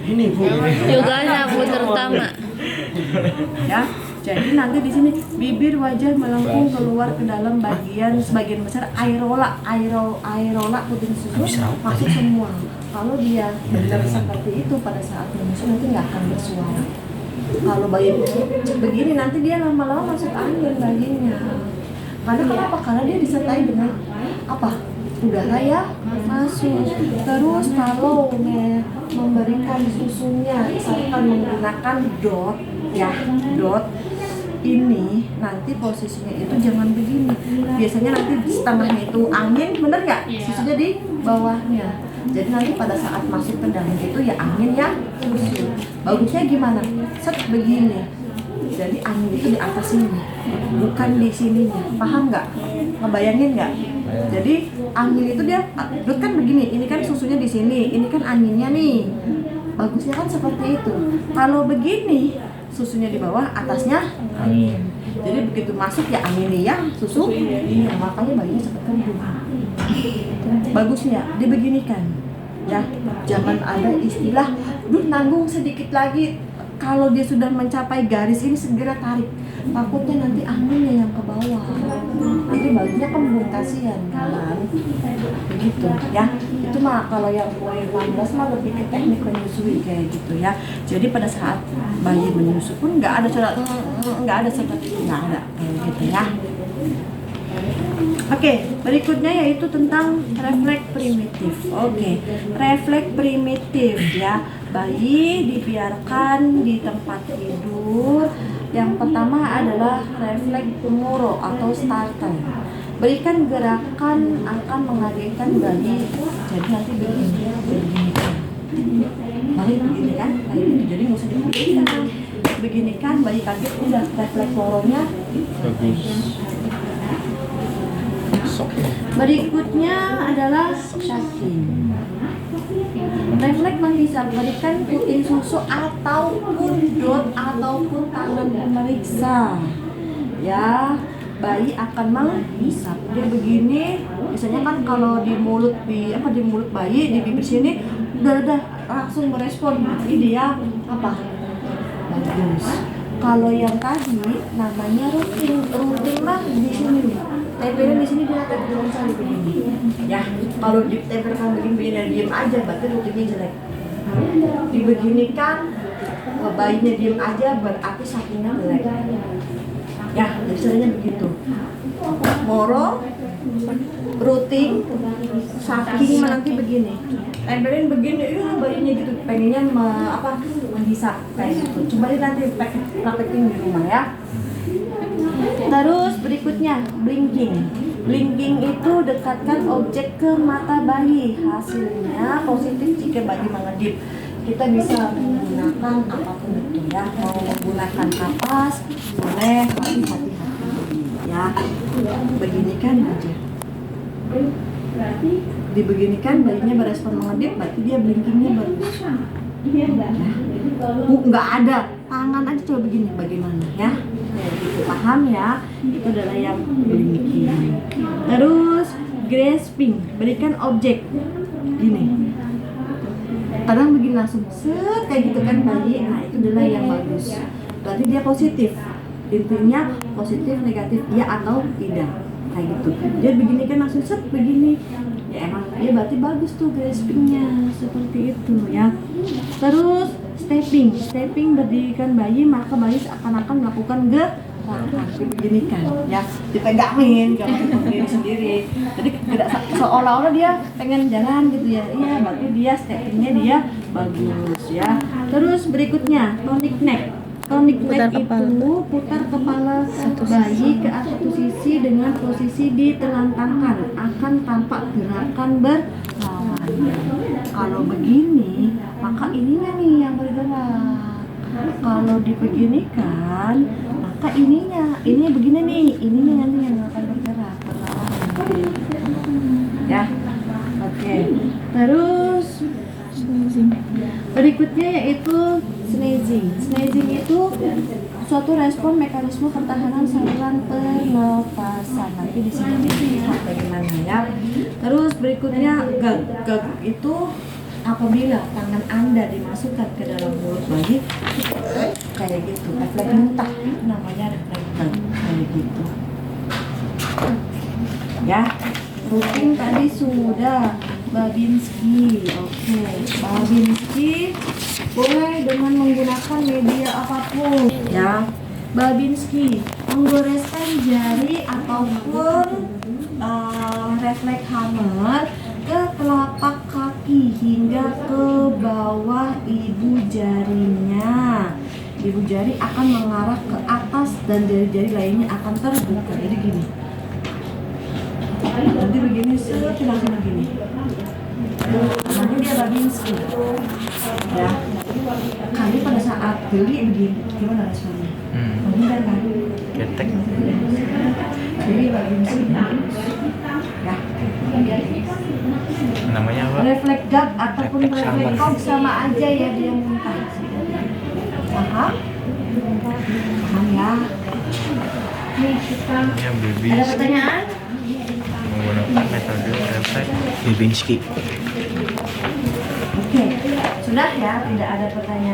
Ini Bu. Juga aku terutama. Ya, jadi nanti di sini bibir wajah melengkung keluar ke dalam sebagian besar airola puting susu masuk semua. Kalau dia benar seperti itu pada saat menyusu nanti nggak akan bersuara. Kalau bayi begini nanti dia lama-lama masuk angin bayinya. Karena kenapa? Karena dia disertai dengan apa? Udara ya masuk. Terus kalau memberikan susunya misalkan menggunakan dot ini nanti posisinya itu jangan begini. Biasanya nanti setengahnya itu angin, bener nggak? Susunya di bawahnya. Jadi nanti pada saat masuk ke dalam itu ya angin ya susu. Bagusnya gimana? Set begini. Jadi angin itu di atas sini, bukan di sininya. Paham nggak? Ngebayangin nggak? Jadi angin itu dia, dot kan begini. Ini kan susunya di sini, ini kan anginnya nih. Bagusnya kan seperti itu. Kalau begini susunya di bawah, atasnya angin. Jadi begitu masuk ya angin ya, susu iya, makanya bayinya cepat kembung. Bagusnya dibeginikan, ya jangan ada istilah, nanggung sedikit lagi. Kalau dia sudah mencapai garis ini segera tarik. Takutnya nanti anginnya yang ke bawah. Nanti bayinya kembung, kasihan kan. Begitu ya. Itu mah kalau yang mulai 18 mah lebih ke teknik menyusui kayak gitu ya. Jadi pada saat bayi menyusu pun nggak ada seperti itu, nggak ada kayak gitu ya. Oke, berikutnya yaitu tentang refleks primitif. Oke, refleks primitif ya. Bayi dibiarkan di tempat tidur. Yang pertama adalah refleks muro atau starter. Berikan gerakan akan mengagetkan bayi. Jadi nanti begini. Bayi begini kan? Jadi nggak usah dipikirkan. Begini kan, bayi kaget udah refleks moronya Bagus. Berikutnya adalah shaking. Refleks menghisap, berikan puting susu ataupun dot ataupun tangan pemeriksa. Ya, bayi akan menghisap. Dia begini, biasanya kan kalau di mulut bayi di bibir sini udah langsung merespon. Jadi dia apa? Bagus. Kalau yang tadi namanya rutin mah di sini nih. Tempelnya di sini dia tempel sekali begini. Ya, kalau ditempelkan begini dan diem aja berarti rutinnya jelek. Dibeginikan bayinya diem aja berarti sakingnya jelek. Ya, biasanya begitu. Moro, rutin, saking nanti begini. Tempelin begini, bayinya gitu pengennya menghisap kayak gitu. Coba nanti praktekin di rumah ya. Terus berikutnya blinking. Blinking itu dekatkan objek ke mata bayi. Hasilnya positif jika bayi mengedip. Kita bisa menggunakan apapun itu ya. Mau menggunakan kapas, boleh, tapi hati-hati ya. Beginikan aja. Dibeginikan bayinya berespon mengedip, berarti dia blinkingnya bagus. Nggak ada tangan aja, coba begini bagaimana ya, gitu, paham ya. Itu adalah yang blinking. Terus grasping, berikan objek gini, kadang begini langsung set kayak gitu kan bayi. Nah itu adalah yang bagus, berarti dia positif. Intinya positif negatif ya atau tidak kayak gitu. Dia begini kan langsung set begini, ya emang dia berarti bagus tuh graspingnya seperti itu ya. Terus stepping berdirikan bayi, maka bayi seakan-akan melakukan gerakan dibeginikan ya, dipegangin kalau berdiri sendiri. Jadi tidak seolah-olah dia pengen jalan gitu ya. Iya, berarti dia steppingnya dia bagus ya. Terus berikutnya tonic neck. Tonic neck itu putar kepala bayi ke atas satu sisi dengan posisi ditelantangkan, akan tampak gerakan berlawanan. Kalau begini, maka ininya nih yang bergerak. Kalau dibeginikan, maka ininya begini nih, ininya nanti yang akan bergerak berlawanan. Ya, oke. Terus berikutnya yaitu sneezing. Sneezing itu suatu respon mekanisme pertahanan saluran pernafasan. Nanti di sini dilihat bagaimana ya. Terus berikutnya gag. Gag itu apabila tangan Anda dimasukkan ke dalam mulut bayi kayak gitu, refleks muntah, itu namanya refleks gag kayak gitu. Ya, rutin tadi sudah. Babinski, oke. Babinski boleh dengan menggunakan media apapun. Ya, Babinski menggoreskan jari ataupun refleks hammer ke telapak kaki hingga ke bawah ibu jarinya. Ibu jari akan mengarah ke atas dan jari-jari lainnya akan terbuka. Jadi gini. Nanti begini, langsung begini. Namanya dia Babinski. Ya. Kali pada saat beli begini, gimana responnya? Mungkin kan? Ketek. Jadi Babinski. Ya. Namanya apa? Refleks gag ataupun Refleks refleks hammer. cock sama aja ya, dia muntah. Paham? Paham ya? Ya baby. Ada pertanyaan? Menggunakan metode refleks. Babinski. Oke, sudah ya, tidak ada pertanyaan.